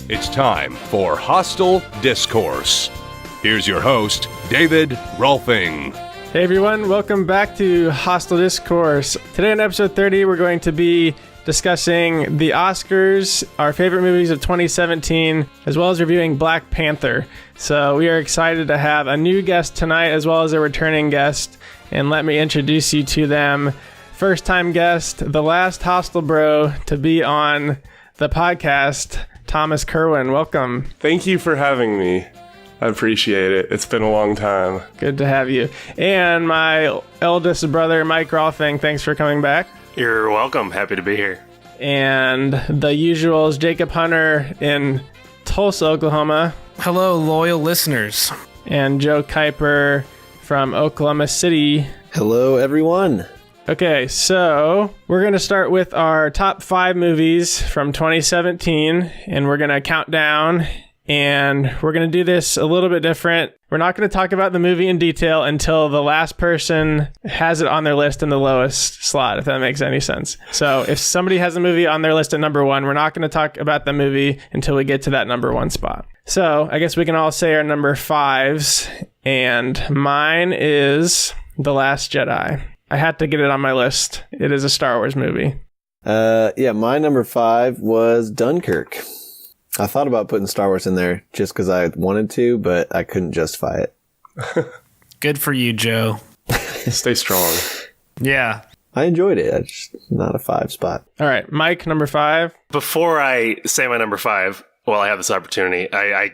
It's time for Hostel Discourse. Here's your host, David Rohlfing. Hey everyone, welcome back to Hostel Discourse. Today on episode 30, we're going to be discussing the Oscars, our favorite movies of 2017, as well as reviewing Black Panther. So we are excited to have a new guest tonight, as well as a returning guest, and let me introduce you to them. First time guest, the last Hostel Bro to be on the podcast, Thomas Kerwin. Welcome. Thank you for having me. I appreciate it. It's been a long time. Good to have you. And my eldest brother, Mike Rohlfing, thanks for coming back. You're welcome. Happy to be here. And the usuals, Jacob Hunter in Tulsa, Oklahoma. Hello, loyal listeners. And Joe Kuiper from Oklahoma City. Hello, everyone. Okay, so we're going to start with our top 5 movies from 2017, and we're going to count down, and we're going to do this a little bit different. We're not going to talk about the movie in detail until the last person has it on their list in the lowest slot, if that makes any sense. So if somebody has a movie on their list at number 1, we're not going to talk about the movie until we get to that number 1 spot. So I guess we can all say our number 5s, and mine is The Last Jedi. I had to get it on my list. It is a Star Wars movie. My number 5 was Dunkirk. I thought about putting Star Wars in there just because I wanted to, but I couldn't justify it. Good for you, Joe. Stay strong. Yeah. I enjoyed it. It's just not a 5 spot. All right, Mike, number 5. Before I say my number 5, while I have this opportunity, I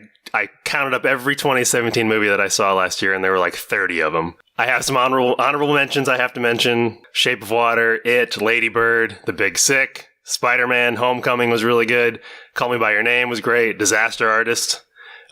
counted up every 2017 movie that I saw last year, and there were like 30 of them. I have some honorable mentions I have to mention. Shape of Water, It, Lady Bird, The Big Sick, Spider-Man, Homecoming was really good. Call Me By Your Name was great. Disaster Artist.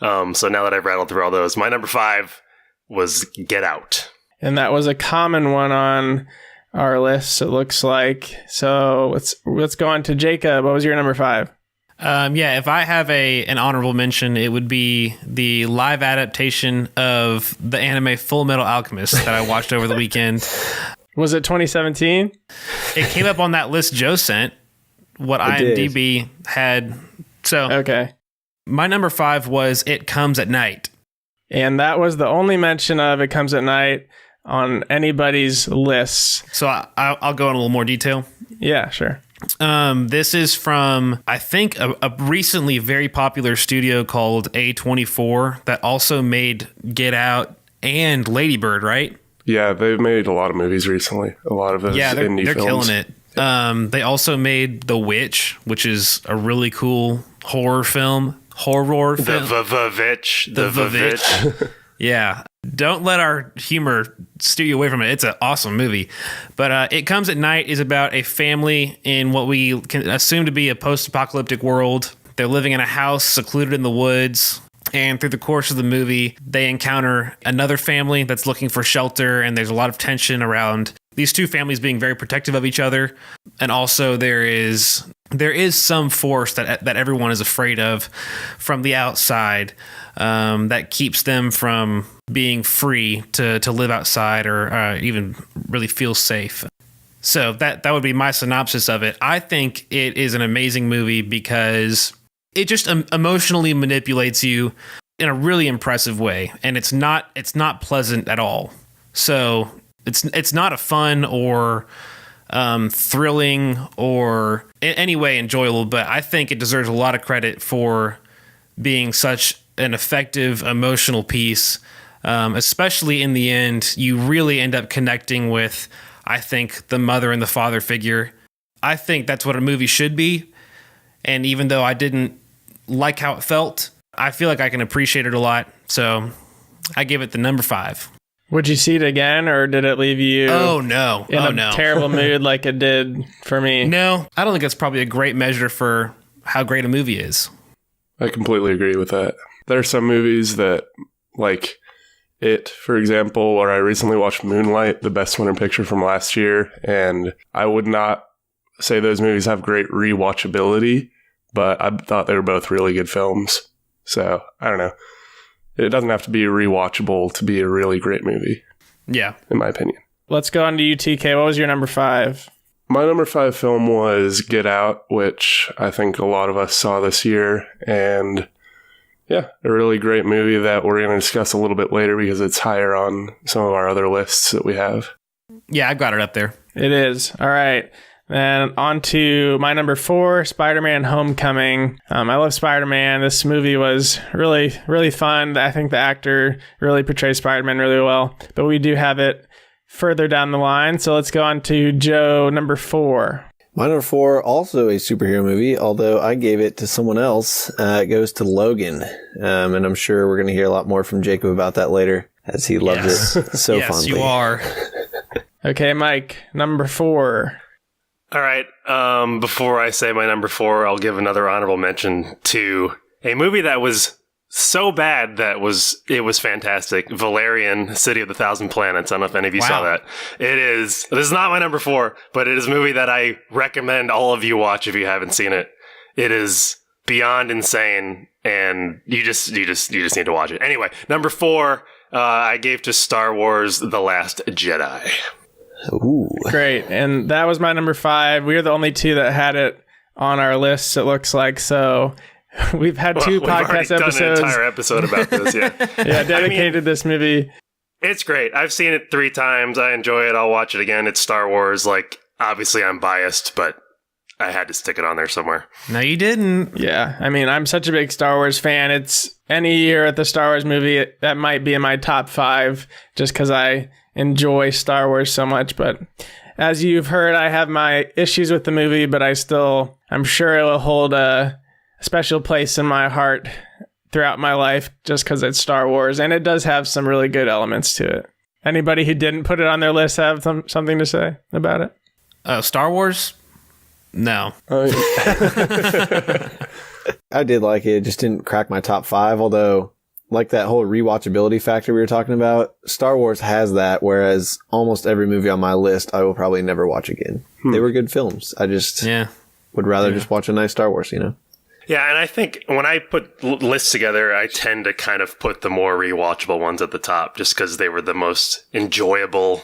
So now that I've rattled through all those, my number 5 was Get Out. And that was a common one on our list, it looks like. So let's go on to Jacob. What was your number 5? If I have an honorable mention, it would be the live adaptation of the anime Full Metal Alchemist that I watched over the weekend. Was it 2017? It came up on that list Joe sent, what IMDb had. So, okay. My number 5 was It Comes at Night. And that was the only mention of It Comes at Night on anybody's lists. So I'll go in a little more detail. Yeah, sure. This is from, I think, a recently very popular studio called A24 that also made Get Out and Lady Bird, right? Yeah, they've made a lot of movies recently. A lot of those indie they're films. killing it. They also made The Witch, which is a really cool horror film. The Vavitch. Yeah. Don't let our humor steer you away from it. It's an awesome movie. But It Comes at Night is about a family in what we can assume to be a post-apocalyptic world. They're living in a house secluded in the woods. And through the course of the movie, they encounter another family that's looking for shelter. And there's a lot of tension around these two families being very protective of each other. And also there is some force that everyone is afraid of from the outside that keeps them from being free to live outside or even really feel safe. So that would be my synopsis of it. I think it is an amazing movie because it just emotionally manipulates you in a really impressive way, and it's not pleasant at all. So it's not a fun or thrilling or in any way enjoyable, but I think it deserves a lot of credit for being such an effective emotional piece. Especially in the end, you really end up connecting with, I think, the mother and the father figure. I think that's what a movie should be. And even though I didn't like how it felt, I feel like I can appreciate it a lot. So I give it the number 5. Would you see it again, or did it leave you in a terrible mood like it did for me? No, I don't think that's probably a great measure for how great a movie is. I completely agree with that. There are some movies that, like It, for example, or I recently watched Moonlight, the best winter picture from last year, and I would not say those movies have great rewatchability, but I thought they were both really good films. So, I don't know. It doesn't have to be rewatchable to be a really great movie. Yeah. In my opinion. Let's go on to UTK. What was your number 5? My number 5 film was Get Out, which I think a lot of us saw this year. And yeah, a really great movie that we're going to discuss a little bit later because it's higher on some of our other lists that we have. Yeah, I've got it up there. It is. All right. Then on to my number 4, Spider-Man Homecoming. I love Spider-Man. This movie was really, really fun. I think the actor really portrays Spider-Man really well. But we do have it further down the line. So let's go on to Joe, number 4. My number 4, also a superhero movie, although I gave it to someone else. It goes to Logan. And I'm sure we're going to hear a lot more from Jacob about that later, as he loved it so yes, fondly. Yes, you are. Okay, Mike, number 4. All right. Before I say my number 4, I'll give another honorable mention to a movie that was so bad that it was fantastic. Valerian, City of the Thousand Planets. I don't know if any of you saw that. This is not my number 4, but it is a movie that I recommend all of you watch if you haven't seen it. It is beyond insane, and you just need to watch it. Anyway, number 4, I gave to Star Wars: The Last Jedi. Ooh. Great. And that was my number 5. We are the only 2 that had it on our lists, it looks like. So we've had 2 podcast episodes. Done an entire episode about this, yeah. Yeah, dedicated to this movie. It's great. I've seen it 3 times. I enjoy it. I'll watch it again. It's Star Wars. Like, obviously I'm biased, but I had to stick it on there somewhere. No, you didn't. Yeah. I mean, I'm such a big Star Wars fan. It's any year at the Star Wars movie, that might be in my top 5 just because I enjoy Star Wars so much. But as you've heard, I have my issues with the movie, but I'm sure it will hold a special place in my heart throughout my life just because it's Star Wars, and it does have some really good elements to it. Anybody who didn't put it on their list have something to say about it? Star Wars? No. I did like it. It just didn't crack my top 5, although like that whole rewatchability factor we were talking about, Star Wars has that, whereas almost every movie on my list I will probably never watch again. They were good films. I just would rather just watch a nice Star Wars, you know? Yeah, and I think when I put lists together, I tend to kind of put the more rewatchable ones at the top just because they were the most enjoyable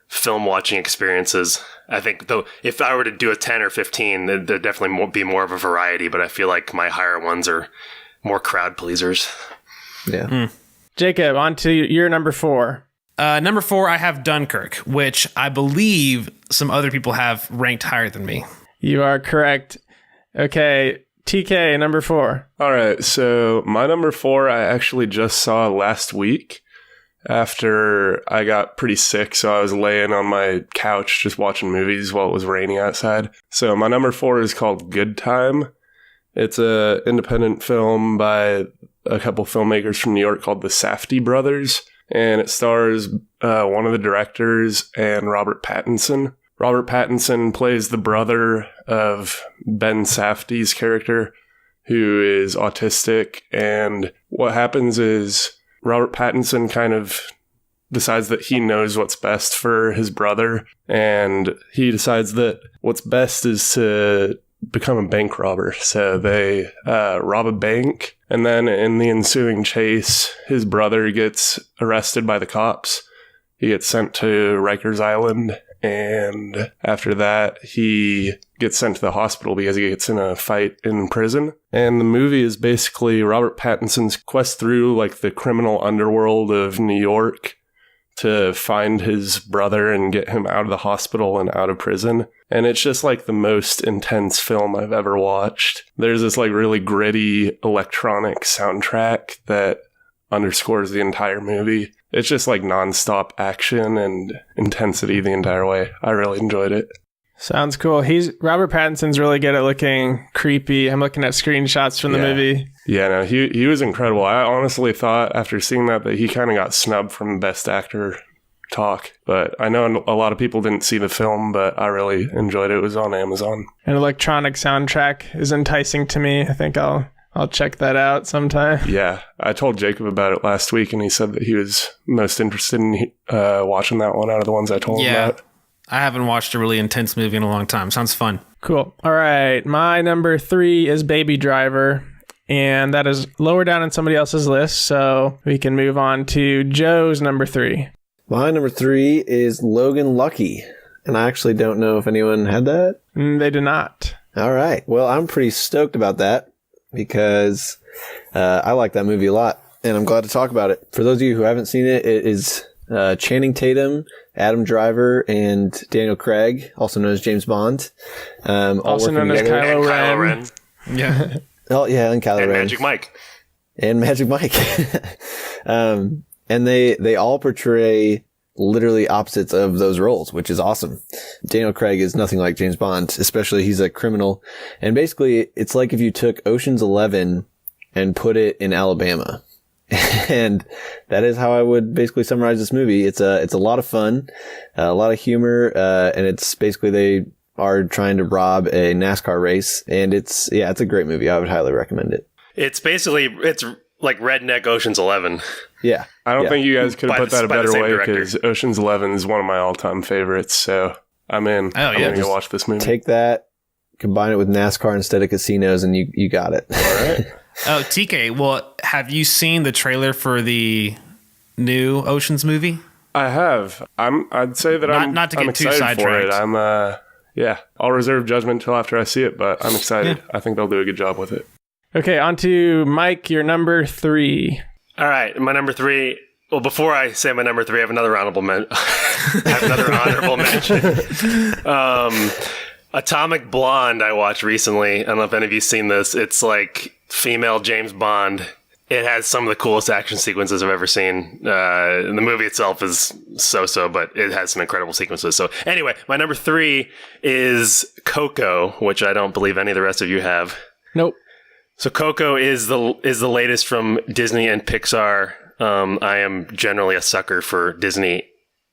film watching experiences. I think, though, if I were to do a 10 or 15, there'd definitely be more of a variety, but I feel like my higher ones are more crowd pleasers. Yeah. Jacob, on to your number 4. Number 4, I have Dunkirk, which I believe some other people have ranked higher than me. You are correct. Okay, TK, number 4. All right, so my number 4 I actually just saw last week after I got pretty sick, so I was laying on my couch just watching movies while it was raining outside. So my number 4 is called Good Time. It's an independent film by a couple filmmakers from New York called the Safdie brothers, and it stars one of the directors and Robert Pattinson. Robert Pattinson plays the brother of Ben Safdie's character, who is autistic, and what happens is Robert Pattinson kind of decides that he knows what's best for his brother, and he decides that what's best is to become a bank robber. So they rob a bank, and then in the ensuing chase, his brother gets arrested by the cops. He gets sent to Rikers Island, and after that, he gets sent to the hospital because he gets in a fight in prison. And the movie is basically Robert Pattinson's quest through like the criminal underworld of New York to find his brother and get him out of the hospital and out of prison. And it's just like the most intense film I've ever watched. There's this like really gritty electronic soundtrack that underscores the entire movie. It's just like nonstop action and intensity the entire way. I really enjoyed it. Sounds cool. Robert Pattinson's really good at looking creepy. I'm looking at screenshots from the movie. Yeah, no, he was incredible. I honestly thought after seeing that he kind of got snubbed from Best Actor talk. But I know a lot of people didn't see the film, but I really enjoyed it. It was on Amazon. An electronic soundtrack is enticing to me. I think I'll check that out sometime. Yeah, I told Jacob about it last week, and he said that he was most interested in watching that one out of the ones I told him about. I haven't watched a really intense movie in a long time. Sounds fun. Cool. All right. My number 3 is Baby Driver, and that is lower down on somebody else's list, so we can move on to Joe's number 3. My number 3 is Logan Lucky. and I actually don't know if anyone had that. They did not. All right. Well, I'm pretty stoked about that because I like that movie a lot, and I'm glad to talk about it. For those of you who haven't seen it, it is Channing Tatum, Adam Driver, and Daniel Craig, also known as James Bond. Also known as Kylo Ren. Yeah. Oh, yeah, and Kylo And Ren. Magic Mike. And Magic Mike. And they all portray literally opposites of those roles, which is awesome. Daniel Craig is nothing like James Bond, especially he's a criminal. And basically, it's like if you took Ocean's 11 and put it in Alabama. And that is how I would basically summarize this movie. It's a lot of fun, a lot of humor, and it's basically they are trying to rob a NASCAR race. And it's a great movie. I would highly recommend it. It's like redneck Ocean's 11. Yeah. I don't think you guys could have put that a by the better same way director. because Ocean's 11 is one of my all-time favorites. So I'm in. Oh, I'm yeah, going to go watch this movie. Take that, combine it with NASCAR instead of casinos, and you got it. All right. Oh, TK, well, have you seen the trailer for the new Oceans movie? I have. I'd say that I'm not to I'm get too excited for it. sidetracked. I'll reserve judgment until after I see it, but I'm excited. I think they'll do a good job with it. Okay, on to Mike, your number 3. All right, my number 3. Well, before I say my number 3, I have another honorable mention. Atomic Blonde I watched recently. I don't know if any of you've seen this. It's like female James Bond. It has some of the coolest action sequences I've ever seen. The movie itself is so-so, but it has some incredible sequences. So anyway, my number 3 is Coco, which I don't believe any of the rest of you have. Nope. So Coco is the latest from Disney and Pixar. I am generally a sucker for Disney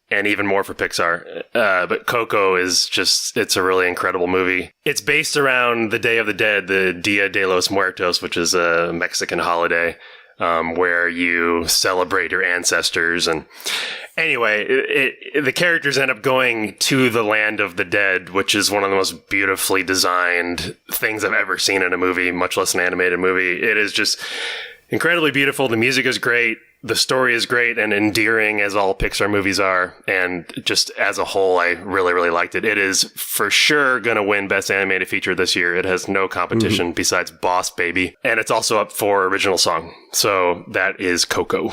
and even more for Pixar. But Coco is it's a really incredible movie. It's based around the Day of the Dead, the Dia de los Muertos, which is a Mexican holiday where you celebrate your ancestors. And anyway, the characters end up going to the land of the dead, which is one of the most beautifully designed things I've ever seen in a movie, much less an animated movie. It is just incredibly beautiful. The music is great. The story is great and endearing, as all Pixar movies are. And just as a whole, I really, really liked it. It is for sure going to win Best Animated Feature this year. It has no competition besides Boss Baby. And it's also up for Original Song. So that is Coco.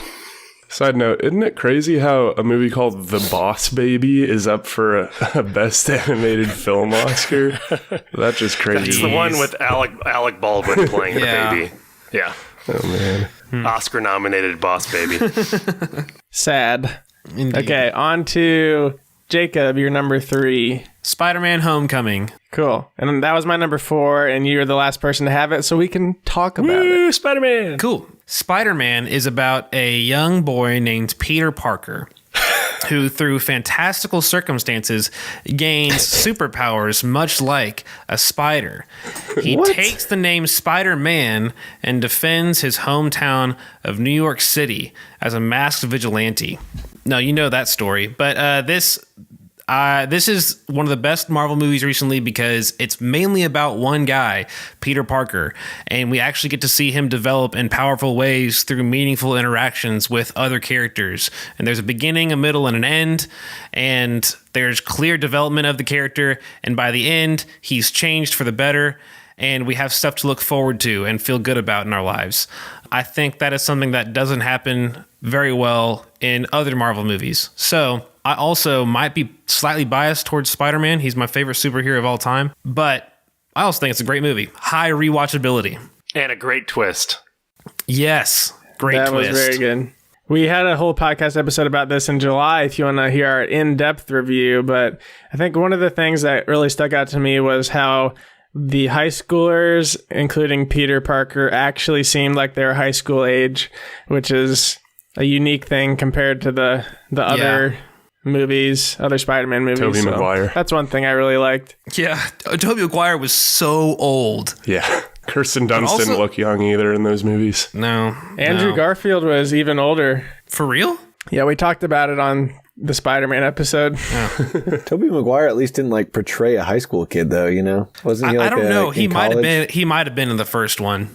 Side note, isn't it crazy how a movie called The Boss Baby is up for a Best Animated Film Oscar? That's just crazy. It's the one with Alec Baldwin playing the Yeah. baby. Yeah. Oh, man. Oscar-nominated Boss Baby. Sad. Indeed. Okay, on to Jacob, your number 3. Spider-Man Homecoming. Cool. And that was my number 4, and you're the last person to have it, so we can talk about it. Woo, Spider-Man! Cool. Spider-Man is about a young boy named Peter Parker who, through fantastical circumstances, gains superpowers much like a spider. He takes the name Spider-Man and defends his hometown of New York City as a masked vigilante. No, you know that story. But this is one of the best Marvel movies recently because it's mainly about one guy, Peter Parker, and we actually get to see him develop in powerful ways through meaningful interactions with other characters. And there's a beginning, a middle, and an end, and there's clear development of the character, and by the end, he's changed for the better, and we have stuff to look forward to and feel good about in our lives. I think that is something that doesn't happen very well in other Marvel movies. So I also might be slightly biased towards Spider-Man. He's my favorite superhero of all time. But I also think it's a great movie. High rewatchability. And a great twist. Yes. Great That twist. was very good. We had a whole podcast episode about this in July if you want to hear our in-depth review. But I think one of the things that really stuck out to me was how the high schoolers, including Peter Parker, actually seemed like they were high school age, which is a unique thing compared to the other movies, other Spider-Man movies. Tobey Maguire. That's one thing I really liked. Yeah. Tobey Maguire was so old. Yeah. Kirsten Dunst also- didn't look young either in those movies. No. Andrew no. Garfield was even older. For real? Yeah, we talked about it on the Spider-Man episode. Tobey Maguire at least didn't like portray a high school kid though, you know? Wasn't he like I don't know. He in might have college? been. He might have been in the first one.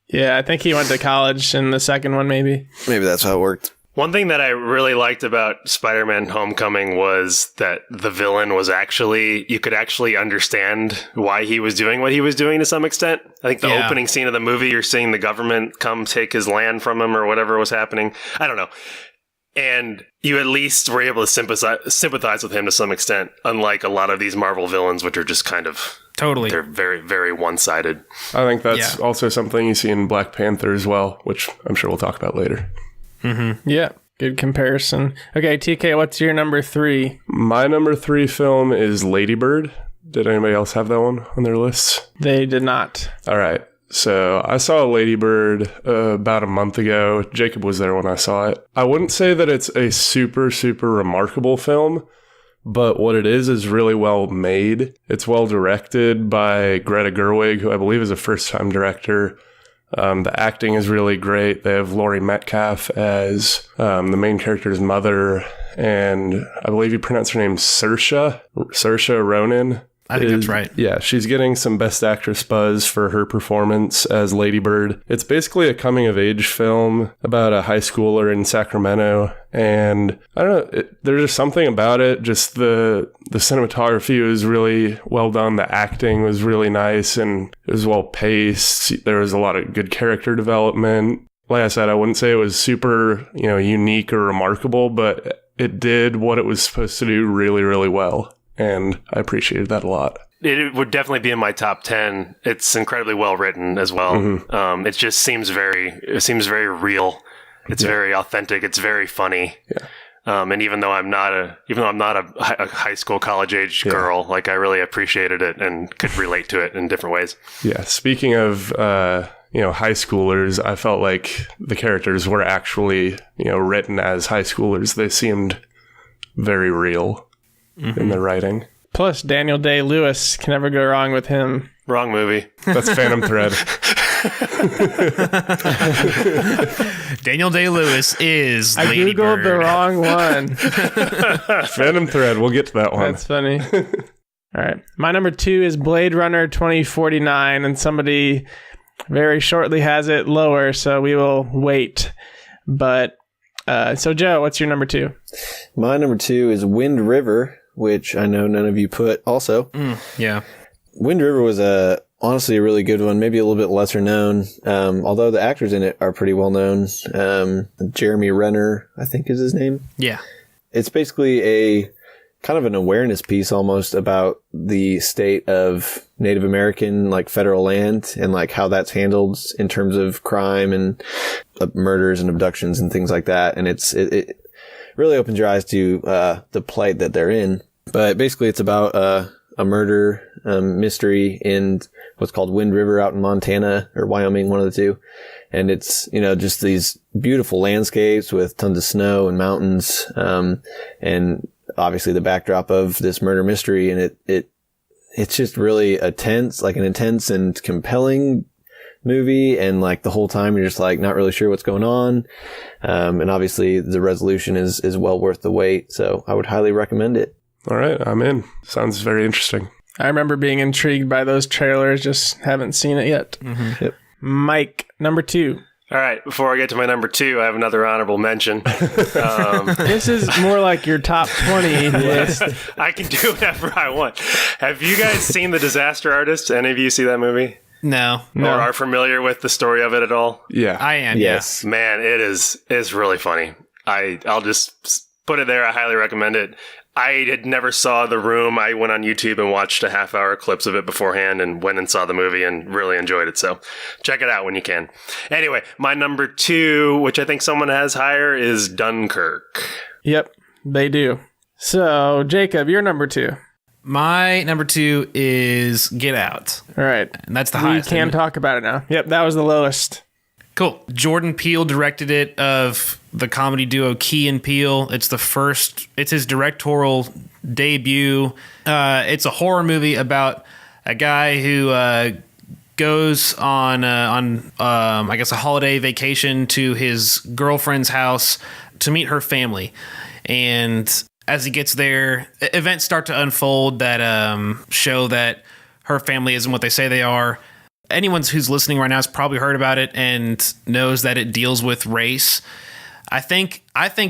Yeah, I think he went to college in the second one, maybe. Maybe that's how it worked. One thing that I really liked about Spider-Man Homecoming was that the villain was you could actually understand why he was doing what he was doing to some extent. I think the opening scene of the movie, you're seeing the government come take his land from him or whatever was happening. I don't know. And you at least were able to sympathize with him to some extent, unlike a lot of these Marvel villains, which are just kind of... Totally. They're very, very one-sided. I think that's also something you see in Black Panther as well, which I'm sure we'll talk about later. Mm-hmm. Yeah, good comparison. Okay, TK, what's your number 3? My number 3 film is Lady Bird. Did anybody else have that one on their lists? They did not. All right. So I saw Lady Bird about a month ago. Jacob was there when I saw it. I wouldn't say that it's a super, super remarkable film, but what it is really well made. It's well directed by Greta Gerwig, who I believe is a first-time director. The acting is really great. They have Laurie Metcalf as the main character's mother, and I believe you pronounce her name Saoirse Ronan. I think that's right. Yeah, she's getting some Best Actress buzz for her performance as Lady Bird. It's basically a coming-of-age film about a high schooler in Sacramento, and I don't know, there's just something about it. Just the cinematography was really well done. The acting was really nice, and it was well paced. There was a lot of good character development. Like I said, I wouldn't say it was super, unique or remarkable, but it did what it was supposed to do really, really well. And I appreciated that a lot. It would definitely be in my top 10. It's incredibly well written as well. Mm-hmm. It just seems very real. It's very authentic. It's very funny. Yeah. And even though I'm not a high school, college age girl, like I really appreciated it and could relate to it in different ways. Yeah. Speaking of, high schoolers, I felt like the characters were actually, written as high schoolers. They seemed very real. Mm-hmm. In the writing. Plus, Daniel Day-Lewis, can never go wrong with him. Wrong movie. That's Phantom Thread. Daniel Day-Lewis is I Lady Googled Bird. the wrong one. Phantom Thread. We'll get to that one. That's funny. All right. My number 2 is Blade Runner 2049, and somebody very shortly has it lower, so we will wait. But, so Joe, what's your number 2? My number 2 is Wind River, which I know none of you put also. Yeah. Wind River was honestly a really good one, maybe a little bit lesser known, although the actors in it are pretty well known. Jeremy Renner, I think is his name. Yeah. It's basically a kind of an awareness piece almost about the state of Native American, like federal land and like how that's handled in terms of crime and murders and abductions and things like that. And it really opens your eyes to the plight that they're in. But basically it's about a murder mystery in what's called Wind River out in Montana or Wyoming, one of the two. And it's, just these beautiful landscapes with tons of snow and mountains, and obviously the backdrop of this murder mystery. And it's just really an intense and compelling movie. And like the whole time you're just like not really sure what's going on. And obviously the resolution is well worth the wait. So I would highly recommend it. All right. I'm in. Sounds very interesting. I remember being intrigued by those trailers, just haven't seen it yet. Mm-hmm. Yep. Mike, number 2. All right. Before I get to my number 2, I have another honorable mention. This is more like your top 20 list. I can do whatever I want. Have you guys seen The Disaster Artist? Any of you see that movie? No. Or are familiar with the story of it at all? Yeah. I am, yes. Man, it's really funny. I'll just put it there. I highly recommend it. I had never saw The Room. I went on YouTube and watched a half-hour clips of it beforehand and went and saw the movie and really enjoyed it. So check it out when you can. Anyway, my number 2, which I think someone has higher, is Dunkirk. Yep, they do. So, Jacob, your number 2. My number 2 is Get Out. All right. And that's the highest. We can talk about it now. Yep, that was the lowest. Cool. Jordan Peele directed it, of the comedy duo Key and Peele. It's his directorial debut. It's a horror movie about a guy who goes on I guess a holiday vacation to his girlfriend's house to meet her family. And as he gets there, events start to unfold that show that her family isn't what they say they are. Anyone who's listening right now has probably heard about it and knows that it deals with race. I think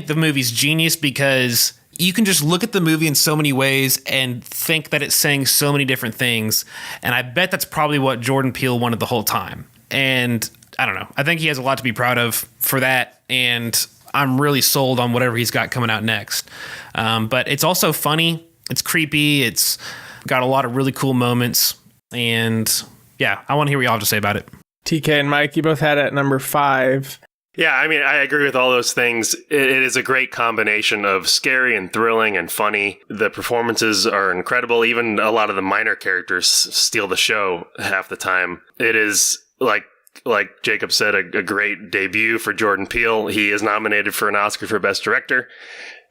the movie's genius because you can just look at the movie in so many ways and think that it's saying so many different things. And I bet that's probably what Jordan Peele wanted the whole time. And I don't know. I think he has a lot to be proud of for that. And I'm really sold on whatever he's got coming out next. But it's also funny. It's creepy. It's got a lot of really cool moments. And yeah, I want to hear what y'all have to say about it. TK and Mike, you both had it at number 5. Yeah, I mean, I agree with all those things. It is a great combination of scary and thrilling and funny. The performances are incredible. Even a lot of the minor characters steal the show half the time. It is, like Jacob said, a great debut for Jordan Peele. He is nominated for an Oscar for Best Director.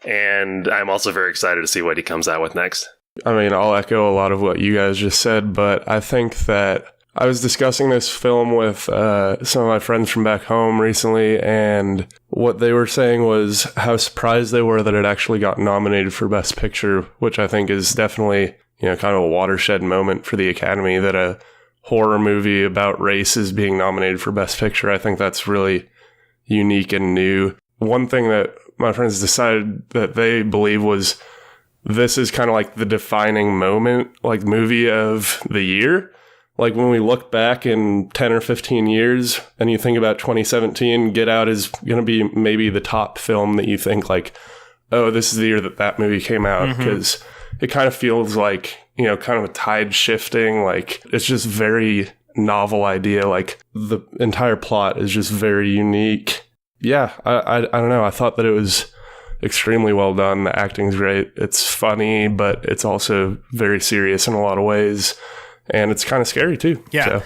And I'm also very excited to see what he comes out with next. I mean, I'll echo a lot of what you guys just said, but I think that I was discussing this film with some of my friends from back home recently, and what they were saying was how surprised they were that it actually got nominated for Best Picture, which I think is definitely, kind of a watershed moment for the Academy, that a horror movie about race is being nominated for Best Picture. I think that's really unique and new. One thing that my friends decided that they believe was this is kind of like the defining moment, like movie of the year. Like when we look back in 10 or 15 years and you think about 2017, Get Out is going to be maybe the top film that you think like, oh, this is the year that movie came out. Because it kind of feels like, kind of a tide shifting. Like it's just very novel idea. Like the entire plot is just very unique. Yeah, I don't know. I thought that it was extremely well done. The acting's great. It's funny, but it's also very serious in a lot of ways. And it's kind of scary too. Yeah. So,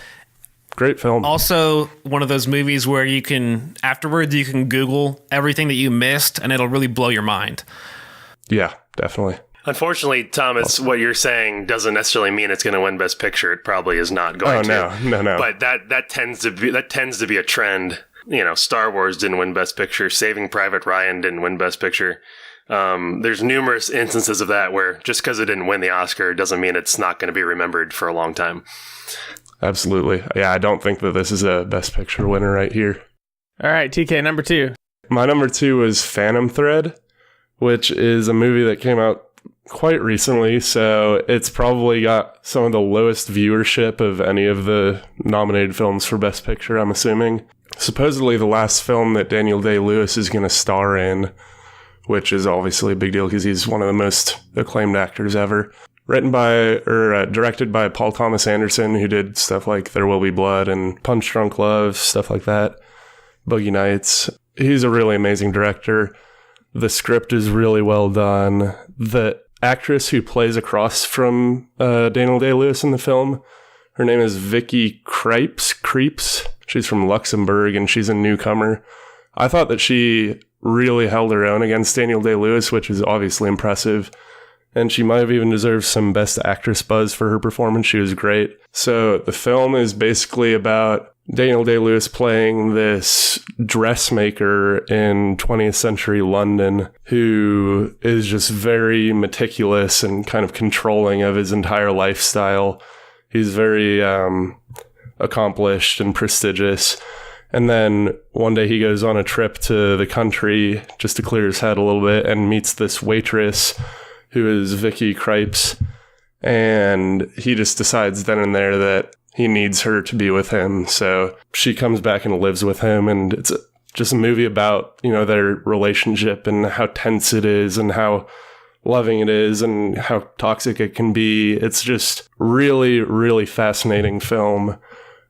great film. Also, one of those movies where afterwards you can Google everything that you missed and it'll really blow your mind. Yeah, definitely. Unfortunately, Thomas, what you're saying doesn't necessarily mean it's going to win Best Picture. It probably is not going to. No. But that tends to be a trend. Star Wars didn't win Best Picture. Saving Private Ryan didn't win Best Picture. There's numerous instances of that where just because it didn't win the Oscar doesn't mean it's not going to be remembered for a long time. Absolutely. Yeah, I don't think that this is a Best Picture winner right here. All right, TK, number 2. My number 2 is Phantom Thread, which is a movie that came out quite recently, so it's probably got some of the lowest viewership of any of the nominated films for Best Picture, I'm assuming. Supposedly the last film that Daniel Day-Lewis is going to star in, which is obviously a big deal because he's one of the most acclaimed actors ever. Directed by Paul Thomas Anderson, who did stuff like There Will Be Blood and Punch Drunk Love, stuff like that. Boogie Nights. He's a really amazing director. The script is really well done. The actress who plays across from Daniel Day-Lewis in the film, her name is Vicky Creeps. She's from Luxembourg and she's a newcomer. I thought that she really held her own against Daniel Day-Lewis, which is obviously impressive. And she might have even deserved some Best Actress buzz for her performance. She was great. So the film is basically about Daniel Day-Lewis playing this dressmaker in 20th century London who is just very meticulous and kind of controlling of his entire lifestyle. He's very accomplished and prestigious. And then one day he goes on a trip to the country just to clear his head a little bit and meets this waitress who is Vicky Cripes. And he just decides then and there that he needs her to be with him. So she comes back and lives with him. And it's just a movie about, their relationship and how tense it is and how loving it is and how toxic it can be. It's just really, really fascinating film.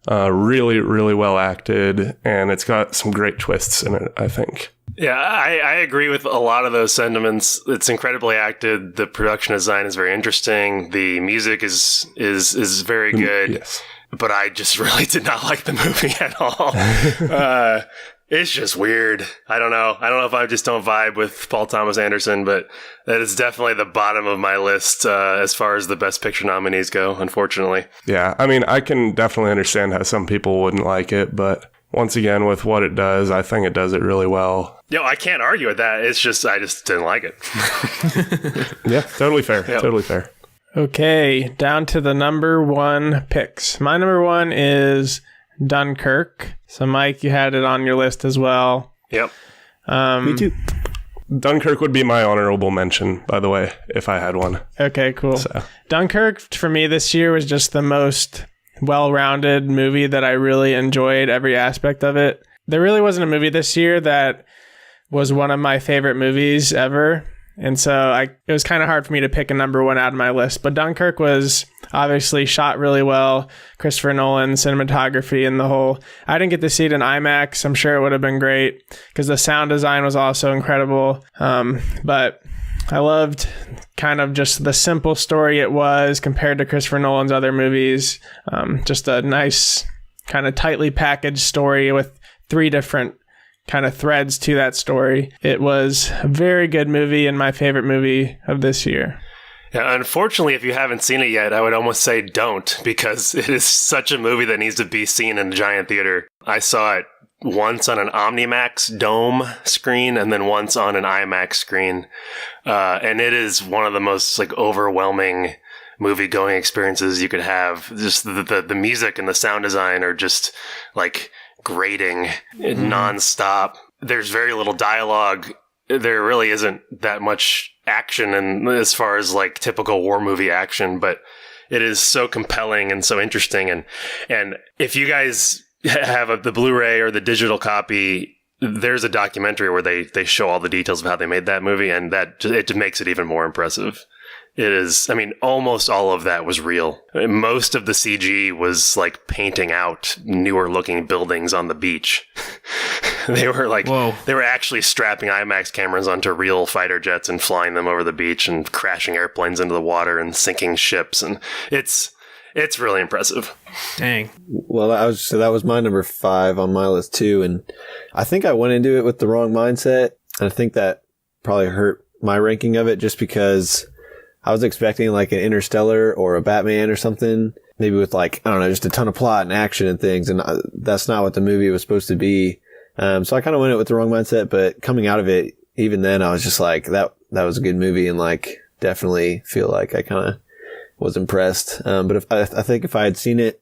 Really, really well acted, and it's got some great twists in it, I think. Yeah, I agree with a lot of those sentiments. It's incredibly acted. The production design is very interesting. The music is very good. Yes. But I just really did not like the movie at all. It's just weird. I don't know if I just don't vibe with Paul Thomas Anderson, but that is definitely the bottom of my list as far as the Best Picture nominees go, unfortunately. Yeah, I mean, I can definitely understand how some people wouldn't like it, but once again, with what it does, I think it does it really well. I can't argue with that. It's just, I just didn't like it. Yeah, totally fair. Yep. Totally fair. Okay, down to the number 1 picks. My number 1 is Dunkirk. So, Mike, you had it on your list as well. Yep. Me too. Dunkirk would be my honorable mention, by the way, if I had one. Okay, cool. So. Dunkirk for me this year was just the most well-rounded movie that I really enjoyed every aspect of it. There really wasn't a movie this year that was one of my favorite movies ever. And so it was kind of hard for me to pick a number one out of my list. But Dunkirk was obviously shot really well. Christopher Nolan, cinematography, and the whole. I didn't get to see it in IMAX. I'm sure it would have been great because the sound design was also incredible. But I loved kind of just the simple story it was compared to Christopher Nolan's other movies. Just a nice kind of tightly packaged story with 3 different kind of threads to that story. It was a very good movie and my favorite movie of this year. Yeah, unfortunately, if you haven't seen it yet, I would almost say don't, because it is such a movie that needs to be seen in a giant theater. I saw it once on an OmniMax Dome screen and then once on an IMAX screen. And it is one of the most overwhelming movie-going experiences you could have. Just the music and the sound design are just grating nonstop. There's very little dialogue. There really isn't that much action, and as far as typical war movie action, but it is so compelling and so interesting. And if you guys have the Blu-ray or the digital copy, there's a documentary where they show all the details of how they made that movie, and it just makes it even more impressive. It is, almost all of that was real. Most of the CG was painting out newer looking buildings on the beach. They were they were actually strapping IMAX cameras onto real fighter jets and flying them over the beach and crashing airplanes into the water and sinking ships. And it's really impressive. Dang. Well, that was my number 5 on my list too. And I think I went into it with the wrong mindset. And I think that probably hurt my ranking of it just because I was expecting an Interstellar or a Batman or something, maybe with I don't know, just a ton of plot and action and things. And that's not what the movie was supposed to be. So I kind of went in with the wrong mindset, but coming out of it, even then I was just that was a good movie and definitely feel I kind of was impressed. But I think if I had seen it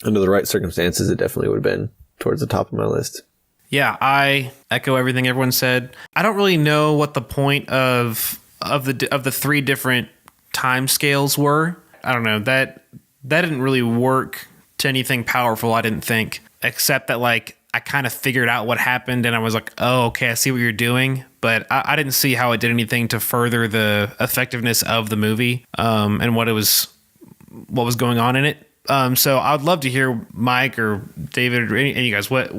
under the right circumstances, it definitely would have been towards the top of my list. Yeah, I echo everything everyone said. I don't really know what the point of the 3 different time scales were. I don't know, that didn't really work to anything powerful, I didn't think, except that I kind of figured out what happened and I was oh, okay, I see what you're doing. But I didn't see how it did anything to further the effectiveness of the movie and what was going on in it. So I'd love to hear Mike or David or any of you guys, what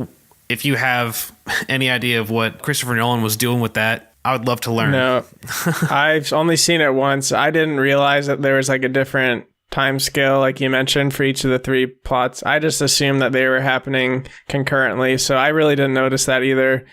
if you have any idea of what Christopher Nolan was doing with that. I would love to learn. No, I've only seen it once. I didn't realize that there was a different time scale, like you mentioned, for each of the 3 plots. I just assumed that they were happening concurrently. So I really didn't notice that either.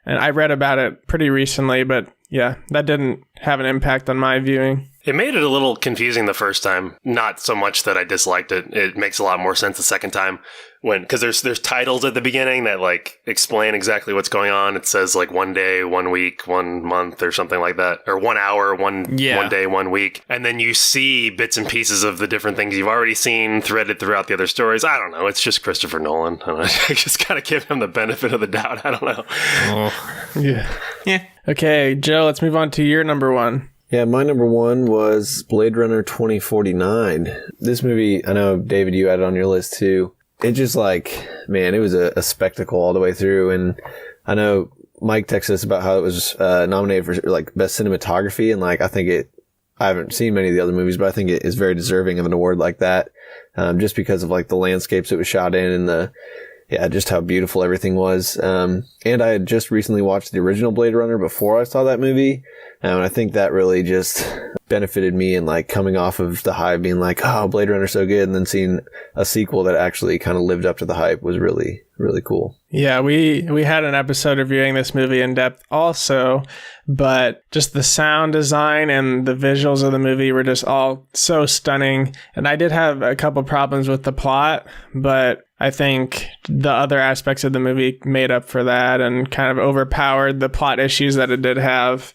And I read about it pretty recently, but yeah, that didn't have an impact on my viewing. It made it a little confusing the first time. Not so much that I disliked it. It makes a lot more sense the second time because there's titles at the beginning that explain exactly what's going on. It says 1 day, 1 week, 1 month or something like that, or 1 hour, one day, 1 week. And then you see bits and pieces of the different things you've already seen threaded throughout the other stories. I don't know. It's just Christopher Nolan. I don't know. I just gotta give him the benefit of the doubt. I don't know. Oh. Yeah. Okay, Joe, let's move on to your number 1. Yeah, my number 1 was Blade Runner 2049. This movie, I know, David, you had it on your list too. It just man, it was a spectacle all the way through. And I know Mike texted us about how it was nominated for best cinematography. And I haven't seen many of the other movies, but I think it is very deserving of an award like that. Just because of the landscapes it was shot in and just how beautiful everything was. And I had just recently watched the original Blade Runner before I saw that movie. And I think that really just benefited me in coming off of the hype, being oh, Blade Runner's so good. And then seeing a sequel that actually kind of lived up to the hype was really, really cool. Yeah, we had an episode reviewing this movie in depth also, but just the sound design and the visuals of the movie were just all so stunning. And I did have a couple problems with the plot, but I think the other aspects of the movie made up for that and kind of overpowered the plot issues that it did have.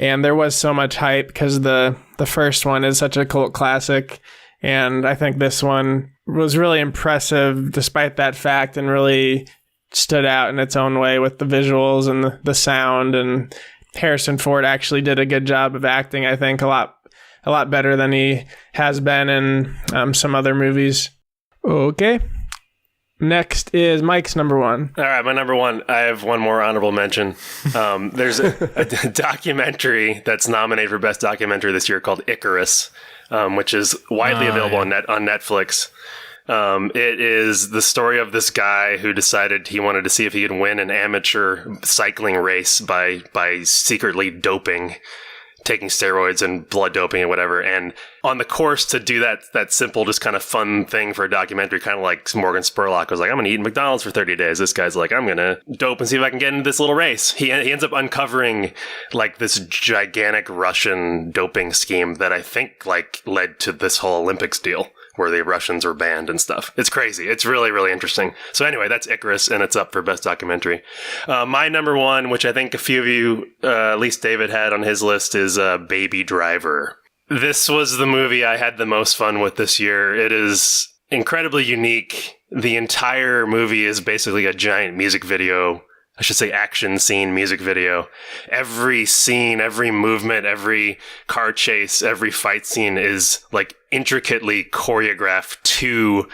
And there was so much hype because the first one is such a cult classic. And I think this one was really impressive despite that fact and really stood out in its own way with the visuals and the sound, and Harrison Ford actually did a good job of acting, I think, a lot better than he has been in some other movies. Okay. Next is Mike's number one. All right, my number one. I have one more honorable mention. There's a documentary that's nominated for Best Documentary this year called Icarus, which is widely available on Netflix. It is the story of this guy who decided he wanted to see if he could win an amateur cycling race by secretly doping, taking steroids and blood doping and whatever. And on the course to do that simple, just kind of fun thing for a documentary, kind of like Morgan Spurlock was like, I'm going to eat McDonald's for 30 days. This guy's like, I'm going to dope and see if I can get into this little race. He ends up uncovering like this gigantic Russian doping scheme that I think like led to this whole Olympics deal, where the Russians were banned and stuff. It's crazy. It's really, really interesting. So anyway, that's Icarus, and it's up for Best Documentary. My number one, which I think a few of you, at least David had on his list, is Baby Driver. This was the movie I had the most fun with this year. It is incredibly unique. The entire movie is basically a giant music video. I should say action scene music video. Every scene, every movement, every car chase, every fight scene is like intricately choreographed to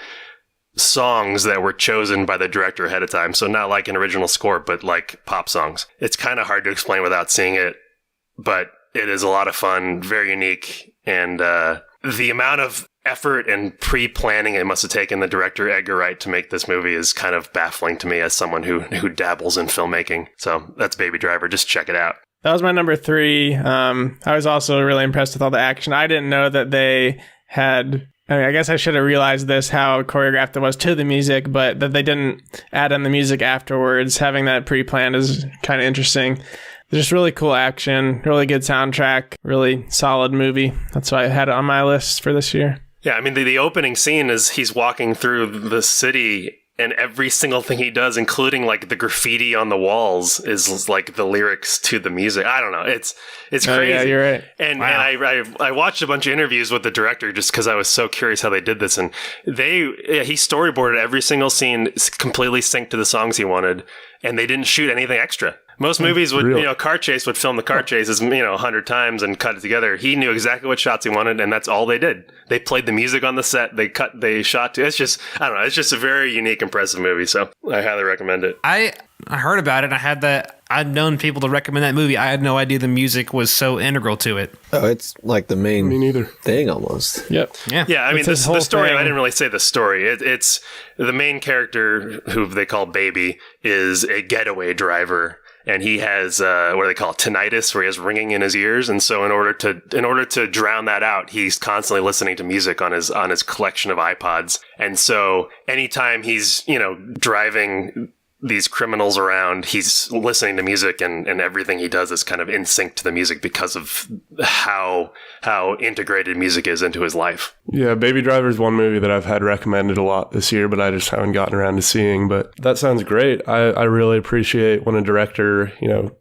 songs that were chosen by the director ahead of time. So not like an original score, but like pop songs. It's kind of hard to explain without seeing it, but it is a lot of fun, very unique. And the amount of effort and pre-planning it must have taken the director Edgar Wright to make this movie is kind of baffling to me as someone who dabbles in filmmaking. So that's Baby Driver. Just check it out. That was my number three. I was also really impressed with all the action. I didn't know that they had... I guess I should have realized this, how choreographed it was to the music, but that they didn't add in the music afterwards. Having that pre-planned is kind of interesting. Just really cool action, really good soundtrack, really solid movie. That's why I had it on my list for this year. Yeah, I mean, the opening scene is he's walking through the city, and every single thing he does, including like the graffiti on the walls, is like the lyrics to the music. I don't know. It's crazy. Oh, yeah, you're right. And I watched a bunch of interviews with the director just because I was so curious how they did this. And he storyboarded every single scene completely synced to the songs he wanted, and they didn't shoot anything extra. Most movies would, car chase would film the car chases, 100 times and cut it together. He knew exactly what shots he wanted, and that's all they did. They played the music on the set. They shot to. It's just, I don't know. It's just a very unique, impressive movie. So I highly recommend it. I heard about it. I'd known people to recommend that movie. I had no idea the music was so integral to it. Oh, it's like the main Me neither. thing almost. Yep. Yeah, I mean, the story, thing. I didn't really say the story. It's the main character, who they call Baby, is a getaway driver. And he has what do they call it, tinnitus, where he has ringing in his ears. And so in order to drown that out, he's constantly listening to music on his collection of iPods. And so anytime he's driving these criminals around, he's listening to music, and everything he does is kind of in sync to the music because of how integrated music is into his life. Yeah, Baby Driver is one movie that I've had recommended a lot this year, but I just haven't gotten around to seeing. But that sounds great. I really appreciate when a director,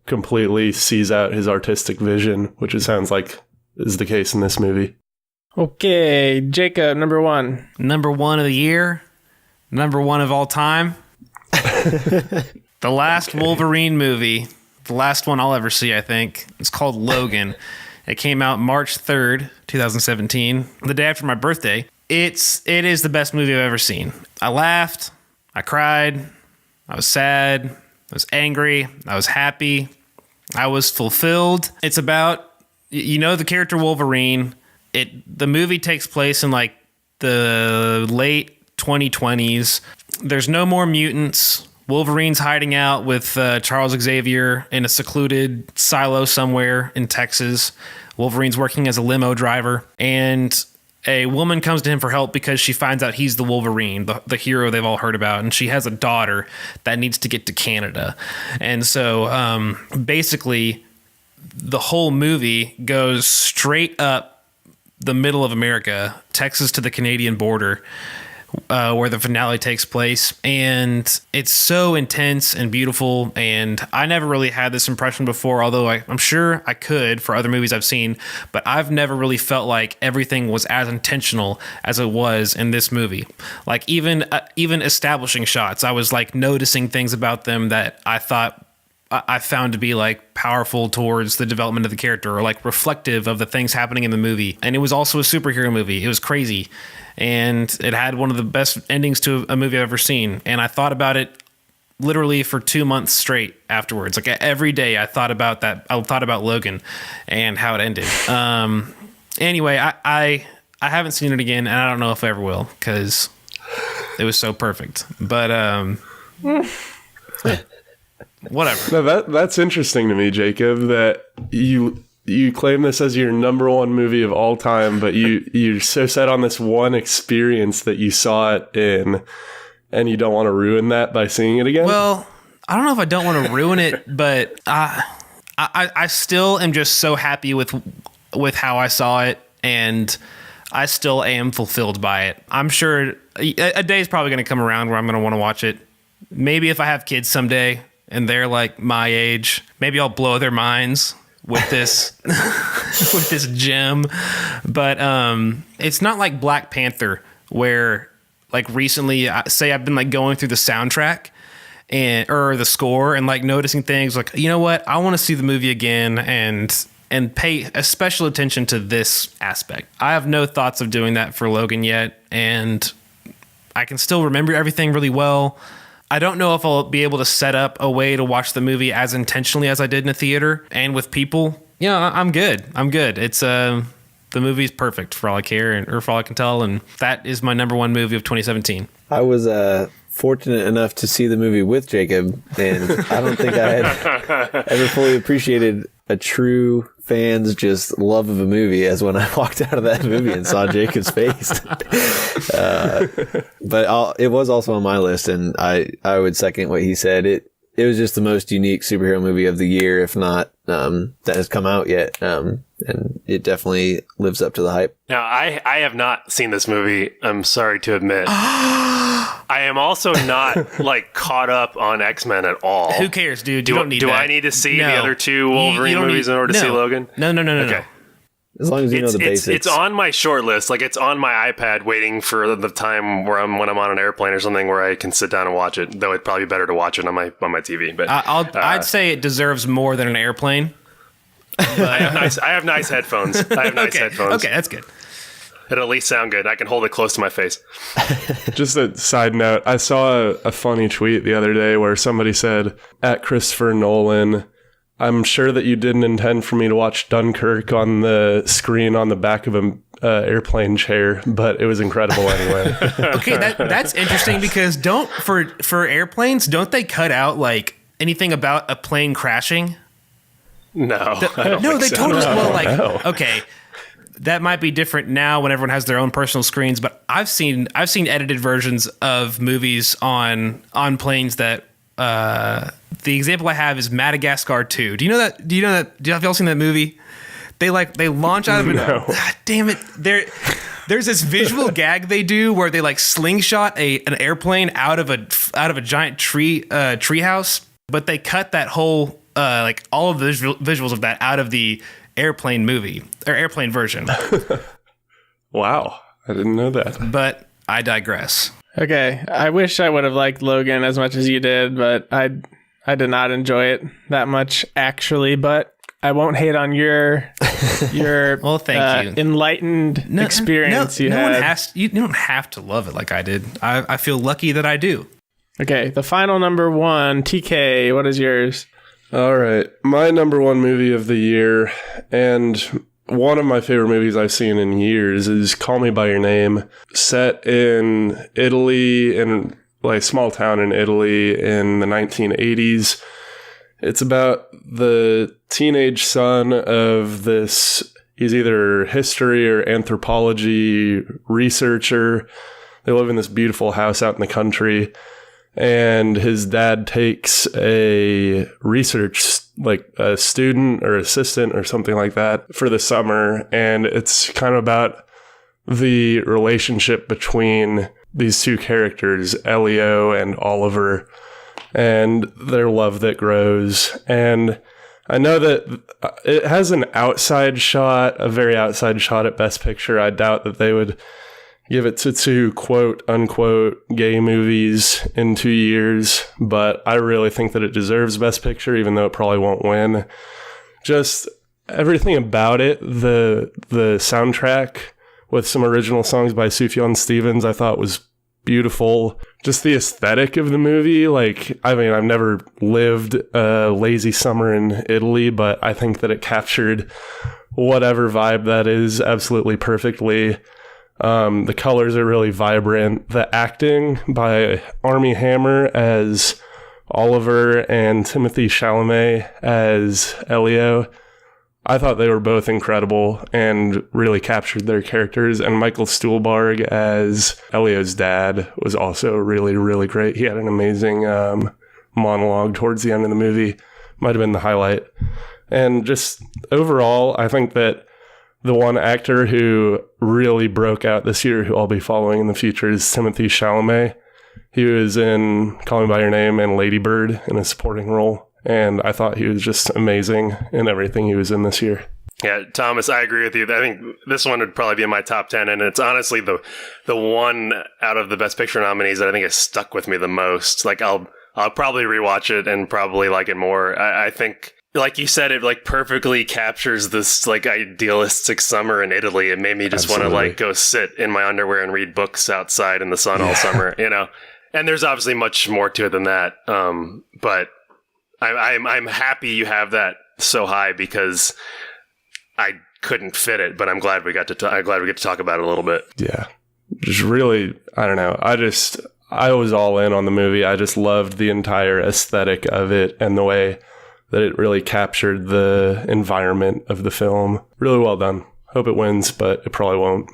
completely sees out his artistic vision, which it sounds like is the case in this movie. Okay, Jacob, number one. Number one of the year. Number one of all time. The last Wolverine movie, the last one I'll ever see, I think. It's called Logan. It came out March 3rd, 2017, the day after my birthday. It is the best movie I've ever seen. I laughed, I cried, I was sad, I was angry, I was happy, I was fulfilled. It's about, the character Wolverine. The movie takes place in like the late 2020s. There's no more mutants. Wolverine's hiding out with Charles Xavier in a secluded silo somewhere in Texas. Wolverine's working as a limo driver, and a woman comes to him for help because she finds out he's the Wolverine, the hero they've all heard about, and she has a daughter that needs to get to Canada. And so basically the whole movie goes straight up the middle of America, Texas to the Canadian border, where the finale takes place. And it's so intense and beautiful. And I never really had this impression before, although I'm sure I could for other movies I've seen. But I've never really felt like everything was as intentional as it was in this movie. Like even establishing shots, I was like noticing things about them that I found to be like powerful towards the development of the character, or like reflective of the things happening in the movie. And it was also a superhero movie. It was crazy. And it had one of the best endings to a movie I've ever seen. And I thought about it literally for 2 months straight afterwards. Like every day I thought about that. I thought about Logan and how it ended. Anyway, I haven't seen it again, and I don't know if I ever will, because it was so perfect. But whatever. No, that's interesting to me, Jacob, that you claim this as your number one movie of all time, but you're so set on this one experience that you saw it in, and you don't want to ruin that by seeing it again? Well, I don't know if I don't want to ruin it, but I still am just so happy with how I saw it, and I still am fulfilled by it. I'm sure a day is probably going to come around where I'm going to want to watch it. Maybe if I have kids someday and they're like my age, maybe I'll blow their minds with this with this gem. But it's not like Black Panther, where like recently, I've been like going through the soundtrack or the score and like noticing things like, you know what, I want to see the movie again and pay a special attention to this aspect. I have no thoughts of doing that for Logan yet, and I can still remember everything really well. I don't know if I'll be able to set up a way to watch the movie as intentionally as I did in a theater and with people. Yeah, I'm good. It's the movie's perfect for all I care or for all I can tell, and that is my number one movie of 2017. I was fortunate enough to see the movie with Jacob, and I don't think I had ever fully appreciated a true fan's just love of a movie as when I walked out of that movie and saw Jacob's face. But it was also on my list, and I would second what he said. It was just the most unique superhero movie of the year, if not that has come out yet. And it definitely lives up to the hype. Now, I have not seen this movie, I'm sorry to admit. I am also not like caught up on X-Men at all. Who cares, dude? You don't need do that. I need to see the other two Wolverine movies in order to see Logan? No. Okay. As long as you know the basics. It's on my short list. Like, it's on my iPad waiting for the time when I'm on an airplane or something where I can sit down and watch it. Though it'd probably be better to watch it on my TV. But I'd say it deserves more than an airplane. I have nice headphones. Headphones. Okay, that's good. It'll at least sound good. I can hold it close to my face. Just a side note, I saw a funny tweet the other day where somebody said, at Christopher Nolan, I'm sure that you didn't intend for me to watch Dunkirk on the screen on the back of an airplane chair, but it was incredible anyway. Okay, that's interesting, because for airplanes, don't they cut out like anything about a plane crashing? No, they totally. Well, like, okay, that might be different now when everyone has their own personal screens, but I've seen edited versions of movies on planes that. The example I have is Madagascar 2. Do you know that? Have y'all seen that movie? They launch out of it. No. Damn it! There's this visual gag they do where they like slingshot an airplane out of a giant tree house, but they cut that whole like all of the visuals of that out of the airplane movie or airplane version. Wow, I didn't know that. But I digress. Okay, I wish I would have liked Logan as much as you did, but I did not enjoy it that much, actually. But I won't hate on your well, thank you. Enlightened experience you had. You don't have to love it like I did. I feel lucky that I do. Okay, the final number one, TK, what is yours? All right, my number one movie of the year, and one of my favorite movies I've seen in years, is Call Me By Your Name, set in Italy, in like a small town in Italy in the 1980s. It's about the teenage son of this, he's either history or anthropology researcher. They live in this beautiful house out in the country, and his dad takes a research, like a student or assistant or something like that, for the summer. And it's kind of about the relationship between these two characters, Elio and Oliver, and their love that grows. And I know that it has an outside shot, a very outside shot at Best Picture. I doubt that they would give it to two quote unquote gay movies in 2 years, but I really think that it deserves Best Picture, even though it probably won't win. Just everything about it, the soundtrack with some original songs by Sufjan Stevens, I thought was beautiful. Just the aesthetic of the movie, like, I mean, I've never lived a lazy summer in Italy, but I think that it captured whatever vibe that is absolutely perfectly. The colors are really vibrant. The acting by Armie Hammer as Oliver and Timothée Chalamet as Elio, I thought they were both incredible and really captured their characters. And Michael Stuhlbarg as Elio's dad was also really, really great. He had an amazing monologue towards the end of the movie. Might have been the highlight. And just overall, I think that the one actor who really broke out this year, who I'll be following in the future, is Timothée Chalamet. He was in Call Me By Your Name and Lady Bird in a supporting role. And I thought he was just amazing in everything he was in this year. Yeah, Thomas, I agree with you. I think this one would probably be in my top 10, and it's honestly the one out of the Best Picture nominees that I think has stuck with me the most. Like, I'll probably rewatch it and probably like it more. I think, like you said, it like perfectly captures this like idealistic summer in Italy. It made me just want to like go sit in my underwear and read books outside in the sun all summer, you know. And there's obviously much more to it than that. But I'm happy you have that so high because I couldn't fit it, but I'm glad we get to talk about it a little bit. Yeah, just really, I don't know. I was all in on the movie. I just loved the entire aesthetic of it and the way that it really captured the environment of the film. Really well done. Hope it wins, but it probably won't.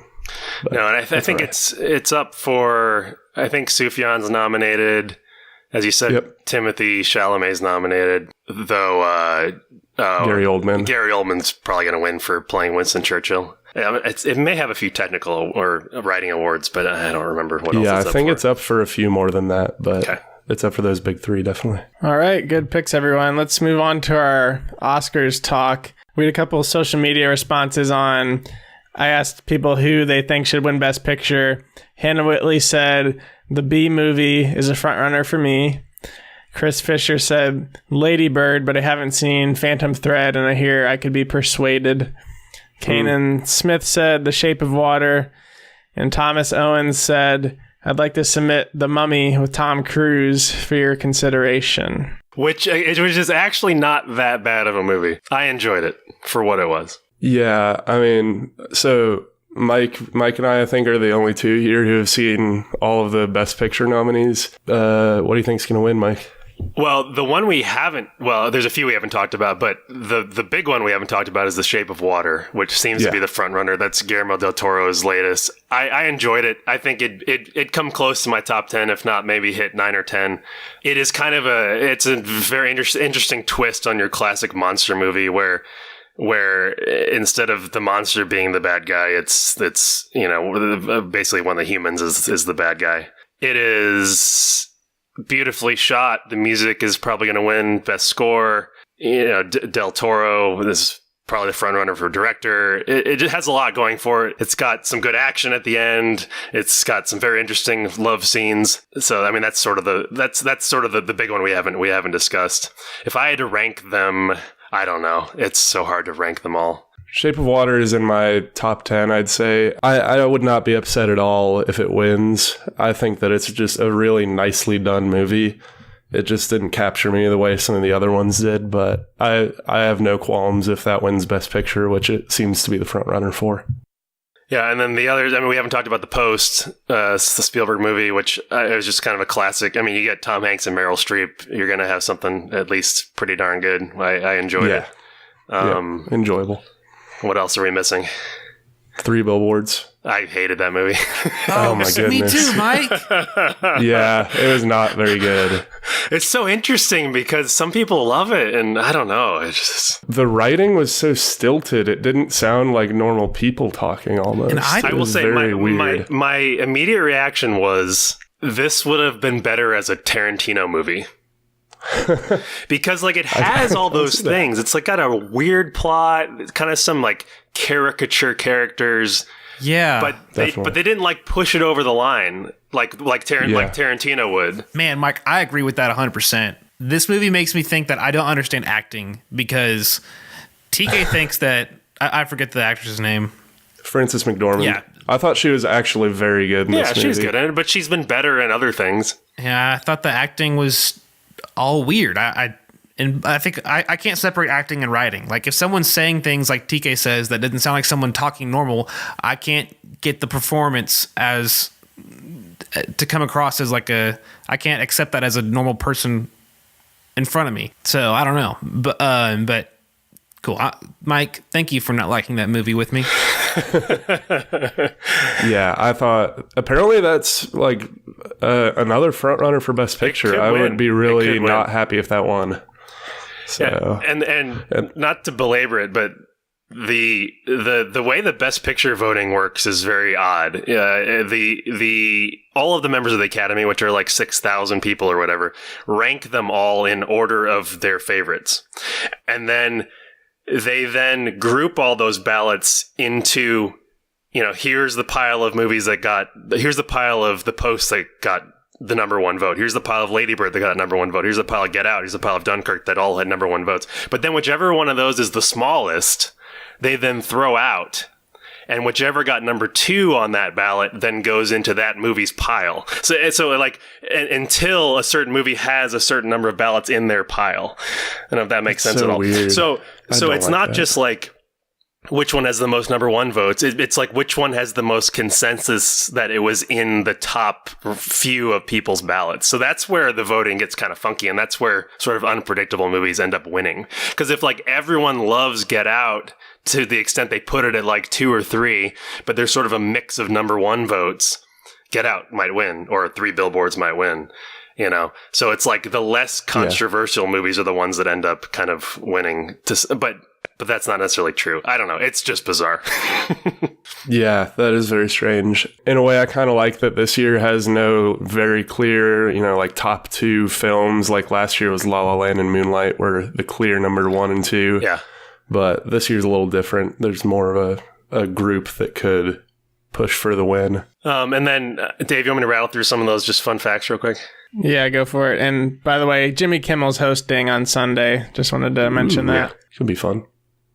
But no, and I think it's up for. I think Sufjan's nominated. As you said, Timothée Chalamet's nominated, though Gary Oldman. Gary Oldman's probably going to win for playing Winston Churchill. It may have a few technical or writing awards, but I don't remember what else it's up for. Yeah, I think it's up for a few more than that, but it's up for those big three, definitely. All right, good picks, everyone. Let's move on to our Oscars talk. We had a couple of social media responses on... I asked people who they think should win Best Picture. Hannah Whitley said, the Bee Movie is a frontrunner for me. Chris Fisher said, Lady Bird, but I haven't seen Phantom Thread, and I hear I could be persuaded. Kanan Smith said, The Shape of Water. And Thomas Owens said, I'd like to submit The Mummy with Tom Cruise for your consideration. Which is actually not that bad of a movie. I enjoyed it for what it was. Yeah, I mean, so Mike and I think, are the only two here who have seen all of the Best Picture nominees. What do you think's going to win, Mike? Well, the one we haven't, there's a few we haven't talked about, but the big one we haven't talked about is The Shape of Water, which seems to be the front runner. That's Guillermo del Toro's latest. I enjoyed it. I think it'd come close to my top 10, if not maybe hit 9 or 10. It is kind of it's a very interesting twist on your classic monster movie where instead of the monster being the bad guy, it's basically one of the humans is the bad guy. It is beautifully shot. The music is probably going to win Best Score. Del Toro is probably the front runner for director. It just has a lot going for it. It's got some good action at the end. It's got some very interesting love scenes. So I mean, that's sort of the big one we haven't discussed. If I had to rank them, I don't know. It's so hard to rank them all. Shape of Water is in my top 10, I'd say. I would not be upset at all if it wins. I think that it's just a really nicely done movie. It just didn't capture me the way some of the other ones did, but I have no qualms if that wins Best Picture, which it seems to be the front runner for. Yeah, and then the others, I mean, we haven't talked about The Post, the Spielberg movie, which is just kind of a classic. I mean, you get Tom Hanks and Meryl Streep, you're going to have something at least pretty darn good. I enjoyed it. Enjoyable. What else are we missing? 3 Billboards. I hated that movie. Oh my goodness. Me too, Mike. Yeah, it was not very good. It's so interesting because some people love it, and I don't know. It's just... The writing was so stilted; it didn't sound like normal people talking. Almost, And I I will say my immediate reaction was this would have been better as a Tarantino movie. Because like it has all those things. It's like got a weird plot, kind of some like caricature characters. Yeah, But they didn't like push it over the line like Tarantino would. man, Mike, I agree with that 100%. This movie makes me think that I don't understand acting because TK thinks that I forget the actress's name. Frances McDormand. Yeah. I thought she was actually very good in this movie. Yeah, she's good in it, but she's been better in other things. Yeah, I thought the acting was all weird. I think I can't separate acting and writing. Like if someone's saying things like TK says that doesn't sound like someone talking normal, I can't get the performance as to come across as like I can't accept that as a normal person in front of me. So I don't know, but cool. Mike, thank you for not liking that movie with me. Yeah, I thought apparently that's like another front runner for Best Picture. I would be really not happy if that won. So Yeah, and not to belabor it, but the way the Best Picture voting works is very odd. The all of the members of the Academy, which are like 6,000 people or whatever, rank them all in order of their favorites, and then they then group all those ballots into, here's the pile of movies here's the pile of The Post that got the number one vote. Here's the pile of Lady Bird that got number one vote. Here's the pile of Get Out. Here's the pile of Dunkirk that all had number one votes. But then whichever one of those is the smallest, they then throw out. And whichever got number two on that ballot then goes into that movie's pile. So like until a certain movie has a certain number of ballots in their pile. I don't know if that makes sense at all. Weird. So it's not just like which one has the most number one votes. It's like which one has the most consensus that it was in the top few of people's ballots. So that's where the voting gets kind of funky, and that's where sort of unpredictable movies end up winning. Because if like everyone loves Get Out to the extent they put it at like 2 or 3, but there's sort of a mix of number one votes, Get Out might win, or 3 Billboards might win. So it's like the less controversial movies are the ones that end up kind of winning. But that's not necessarily true. I don't know. It's just bizarre. Yeah, that is very strange. In a way, I kind of like that this year has no very clear, like top 2 films. Like last year was La La Land and Moonlight were the clear number 1 and 2. Yeah. But this year's a little different. There's more of a group that could push for the win. And then, Dave, you want me to rattle through some of those just fun facts real quick? Yeah, go for it. And by the way, Jimmy Kimmel's hosting on Sunday. Just wanted to mention that. Yeah, should be fun.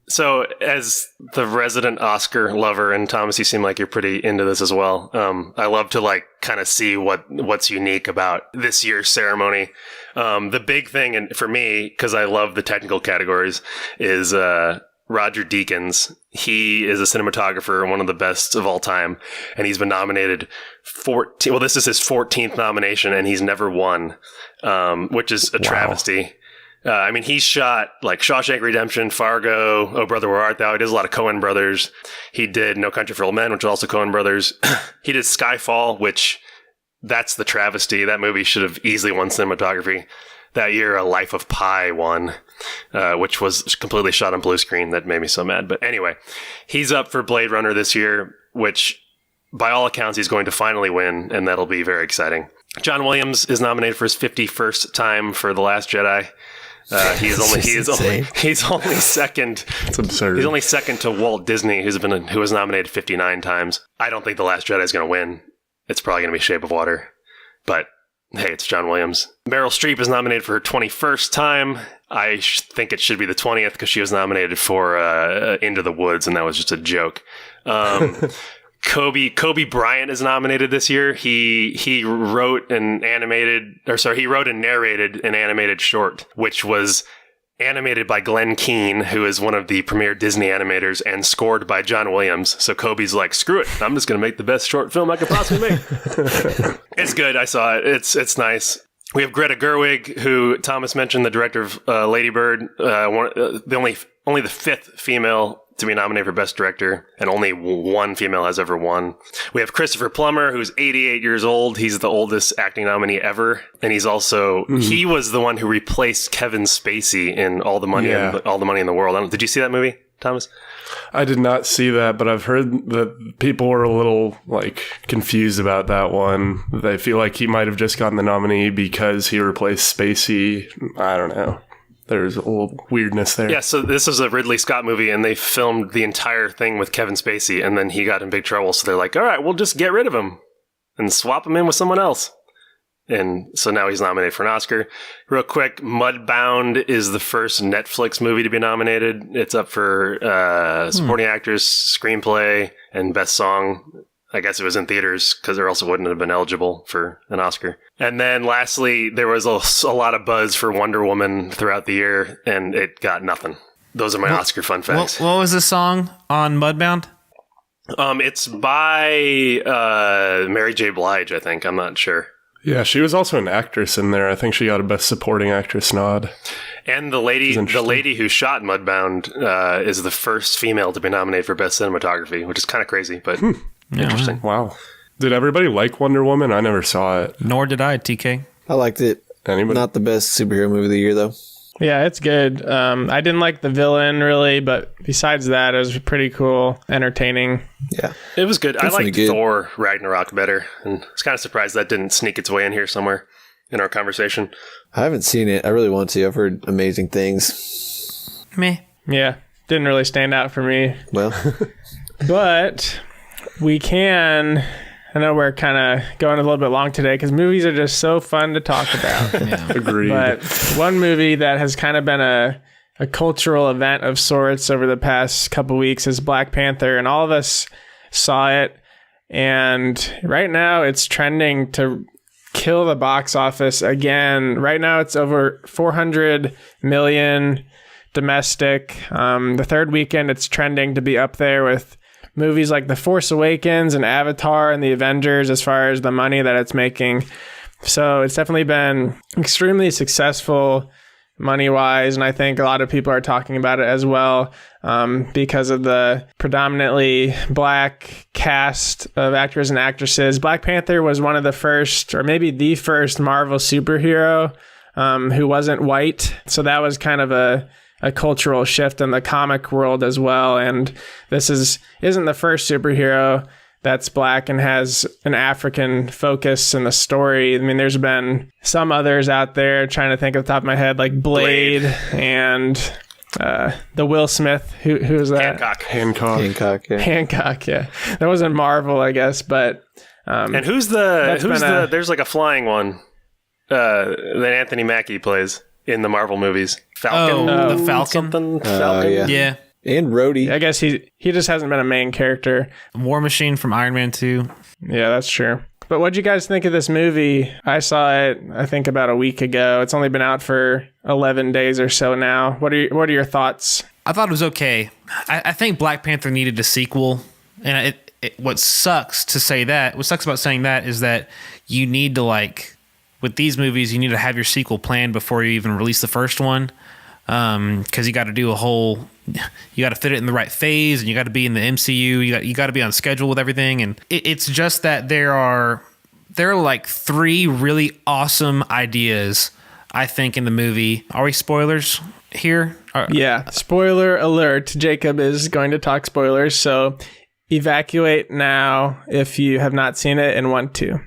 So, as the resident Oscar lover, and Thomas, you seem like you're pretty into this as well. I love to like kind of see what's unique about this year's ceremony. The big thing, and for me, because I love the technical categories, is Roger Deakins. He is a cinematographer, one of the best of all time, and he's been nominated 14. Well, this is his 14th nomination, and he's never won, which is a travesty. He shot like Shawshank Redemption, Fargo, Oh Brother Where Art Thou? He does a lot of Coen brothers. He did No Country for Old Men, which is also Coen brothers. He did Skyfall, which that's the travesty. That movie should have easily won cinematography. That year, A Life of Pi won, which was completely shot on blue screen. That made me so mad. But anyway, he's up for Blade Runner this year, which by all accounts, he's going to finally win, and that'll be very exciting. John Williams is nominated for his 51st time for The Last Jedi. He's only second. It's absurd. He's only second to Walt Disney, who was nominated 59 times. I don't think The Last Jedi is going to win. It's probably going to be Shape of Water, but hey, it's John Williams. Meryl Streep is nominated for her 21st time. I think it should be the 20th because she was nominated for Into the Woods, and that was just a joke. Kobe Bryant is nominated this year. He wrote and narrated an animated short, which was animated by Glenn Keane, who is one of the premier Disney animators, and scored by John Williams. So Kobe's like, screw it, I'm just going to make the best short film I could possibly make. It's good. I saw it. It's nice. We have Greta Gerwig, who Thomas mentioned, the director of Lady Bird, only the 5th female to be nominated for Best Director, and only one female has ever won. We have Christopher Plummer, who's 88 years old. He's the oldest acting nominee ever, and he's also he was the one who replaced Kevin Spacey in All the Money in the World. Did you see that movie, Thomas? I did not see that, but I've heard that people were a little confused about that one. They feel like he might have just gotten the nominee because he replaced Spacey. I don't know. There's a little weirdness there. Yeah, so this is a Ridley Scott movie, and they filmed the entire thing with Kevin Spacey, and then he got in big trouble. So they're like, all right, we'll just get rid of him and swap him in with someone else. And so now he's nominated for an Oscar. Real quick, Mudbound is the first Netflix movie to be nominated. It's up for supporting actress, screenplay, and best song. I guess it was in theaters because or else it wouldn't have been eligible for an Oscar. And then lastly, there was a lot of buzz for Wonder Woman throughout the year, and it got nothing. Those are my Oscar fun facts. What was the song on Mudbound? It's by Mary J. Blige, I think. I'm not sure. Yeah, she was also an actress in there. I think she got a Best Supporting Actress nod. And the lady who shot Mudbound is the first female to be nominated for Best Cinematography, which is kind of crazy, but interesting. Wow. Did everybody like Wonder Woman? I never saw it. Nor did I, TK. I liked it. Anybody? Not the best superhero movie of the year, though. Yeah, it's good. I didn't like the villain really, but besides that, it was pretty cool, entertaining. Yeah, it was good. Definitely I liked Thor Ragnarok better, and I was kind of surprised that didn't sneak its way in here somewhere in our conversation. I haven't seen it. I really want to. I've heard amazing things. Meh. Yeah, didn't really stand out for me. Well, but we can. I know we're kind of going a little bit long today because movies are just so fun to talk about. Agreed. But one movie that has kind of been a cultural event of sorts over the past couple weeks is Black Panther, and all of us saw it. And right now it's trending to kill the box office again. Right now it's over 400 million domestic. The third weekend it's trending to be up there with movies like The Force Awakens and Avatar and The Avengers as far as the money that it's making. So it's definitely been extremely successful money-wise, and I think a lot of people are talking about it as well because of the predominantly black cast of actors and actresses. Black Panther was one of the first, or maybe the first Marvel superhero who wasn't white. So that was kind of a cultural shift in the comic world as well. And this isn't the first superhero that's black and has an African focus in the story. I mean, there's been some others out there, trying to think off the top of my head, like Blade. And the Will Smith, who is that? Hancock, yeah. Hancock, yeah. That wasn't Marvel, I guess, but and who's the there's like a flying one that Anthony Mackie plays in the Marvel movies. Falcon. The Falcon. Falcon. Yeah. And Rhodey. I guess he just hasn't been a main character. War Machine from Iron Man 2. Yeah, that's true. But what'd you guys think of this movie? I saw it, I think, about a week ago. It's only been out for 11 days or so now. What are your thoughts? I thought it was okay. I think Black Panther needed a sequel. And what sucks about saying that is that you need to, with these movies, you need to have your sequel planned before you even release the first one. Because you got to do you got to fit it in the right phase, and you got to be in the MCU. You got to be on schedule with everything, and it's just that there are like three really awesome ideas, I think, in the movie. Are we spoilers here? Yeah, spoiler alert. Jacob is going to talk spoilers, so evacuate now if you have not seen it and want to.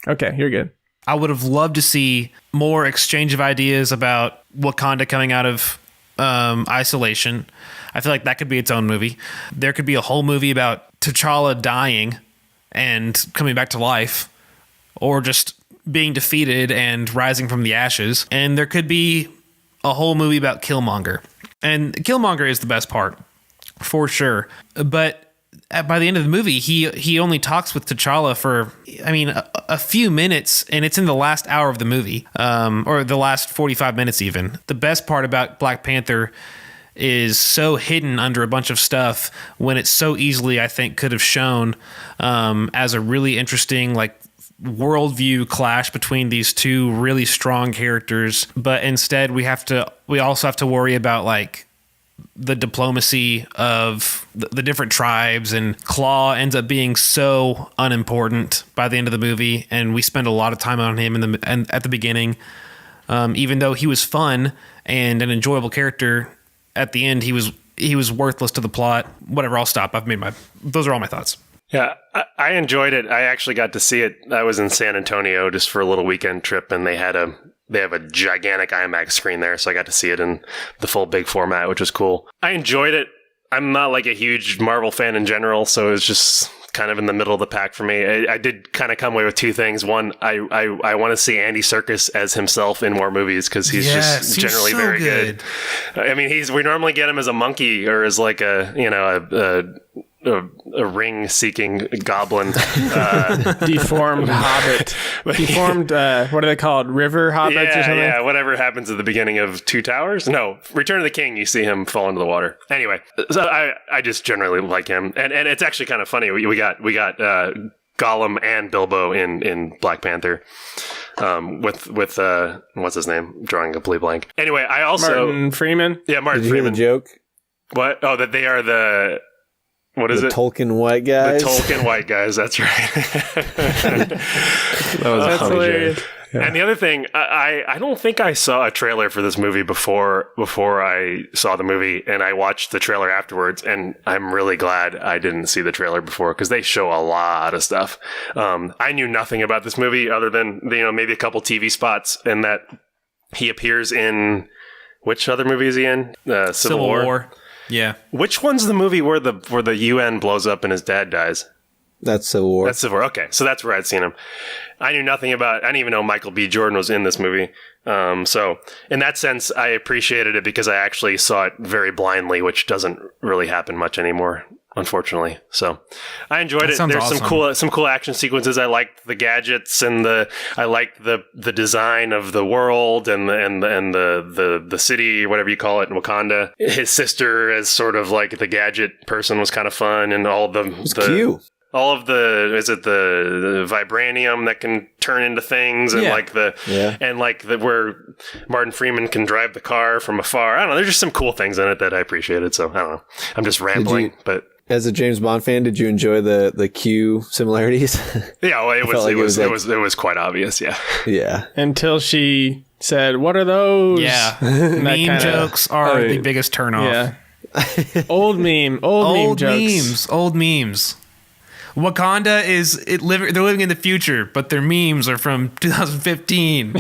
Okay, you're good. I would have loved to see more exchange of ideas about Wakanda coming out of isolation. I feel like that could be its own movie. There could be a whole movie about T'Challa dying and coming back to life, or just being defeated and rising from the ashes. And there could be a whole movie about Killmonger. And Killmonger is the best part, for sure. But by the end of the movie, he only talks with T'Challa for, a few minutes, and it's in the last hour of the movie, or the last 45 minutes even. The best part about Black Panther is so hidden under a bunch of stuff when it so easily, I think, could have shown as a really interesting, worldview clash between these two really strong characters. But instead, we also have to worry about, the diplomacy of the different tribes, and Claw ends up being so unimportant by the end of the movie, and we spend a lot of time on him at the beginning. Even though he was fun and an enjoyable character, at the end he was worthless to the plot. Whatever, I'll stop. Those are all my thoughts. Yeah, I enjoyed it. I actually got to see it. I was in San Antonio just for a little weekend trip, and they have a gigantic IMAX screen there, so I got to see it in the full big format, which was cool. I enjoyed it. I'm not like a huge Marvel fan in general, so it was just kind of in the middle of the pack for me. I did kind of come away with two things. One, I want to see Andy Serkis as himself in more movies because he's just generally so very good. I mean, we normally get him as a monkey or as like a ring-seeking goblin, deformed hobbit, deformed. What are they called? River hobbits or something? Yeah, whatever happens at the beginning of Two Towers. No, Return of the King. You see him fall into the water. Anyway, so I just generally like him, and it's actually kind of funny. We got Gollum and Bilbo in Black Panther. With what's his name? Drawing a complete blank. Anyway, I also Martin Freeman. Yeah, Martin Did you Freeman. hear the joke? What? Oh, that they are the. What is the it? Tolkien white guys. The Tolkien white guys. That's right. That was That's a funny hilarious. joke. Yeah. And the other thing, I don't think I saw a trailer for this movie before I saw the movie, and I watched the trailer afterwards, and I'm really glad I didn't see the trailer before because they show a lot of stuff. I knew nothing about this movie other than maybe a couple TV spots, and that he appears in which other movie is he in? Civil War. Yeah. Which one's the movie where the UN blows up and his dad dies? That's Civil War. That's Civil War. Okay, so that's where I'd seen him. I knew nothing about. I didn't even know Michael B. Jordan was in this movie. So in that sense, I appreciated it because I actually saw it very blindly, which doesn't really happen much anymore, unfortunately. So I enjoyed it. There's awesome. some cool action sequences. I liked the gadgets and I liked the design of the world and the city, whatever you call it, in Wakanda. His sister as sort of like the gadget person was kind of fun, and all It's cute. all of the vibranium that can turn into things, and where Martin Freeman can drive the car from afar. I don't know. There's just some cool things in it that I appreciated. So I don't know. I'm just rambling, but as a James Bond fan, did you enjoy the Q similarities? yeah, well, it was quite obvious. Yeah, yeah. Until she said, "What are those?" Yeah, meme jokes are the biggest turnoff. Yeah, old jokes. Old memes. Wakanda they're living in the future, but their memes are from 2015.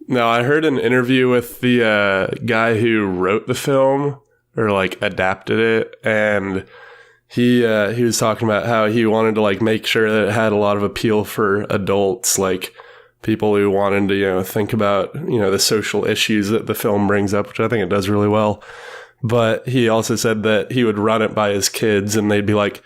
No, I heard an interview with the guy who wrote the film or like adapted it, and he was talking about how he wanted to like make sure that it had a lot of appeal for adults, like people who wanted to think about the social issues that the film brings up, which I think it does really well. But he also said that he would run it by his kids, and they'd be like,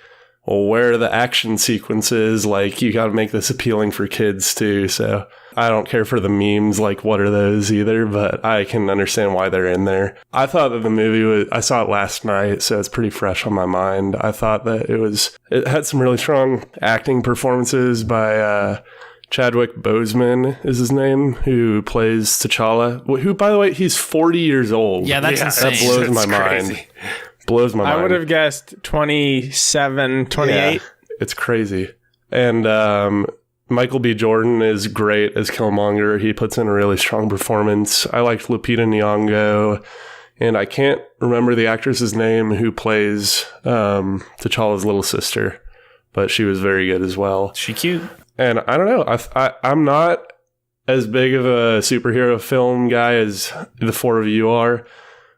well, where are the action sequences? Like, you got to make this appealing for kids too. So I don't care for the memes, like what are those either, but I can understand why they're in there. I thought that the movie I saw it last night, so it's pretty fresh on my mind. I thought that it had some really strong acting performances by Chadwick Boseman is his name, who plays T'Challa, who, by the way, he's 40 years old. Yeah, that's insane. That blows my crazy. mind. Blows my mind. I would have guessed 27, 28. Yeah, it's crazy. And Michael B. Jordan is great as Killmonger. He puts in a really strong performance. I liked Lupita Nyong'o, and I can't remember the actress's name who plays T'Challa's little sister, but she was very good as well. She cute. And I don't know. I'm not as big of a superhero film guy as the four of you are,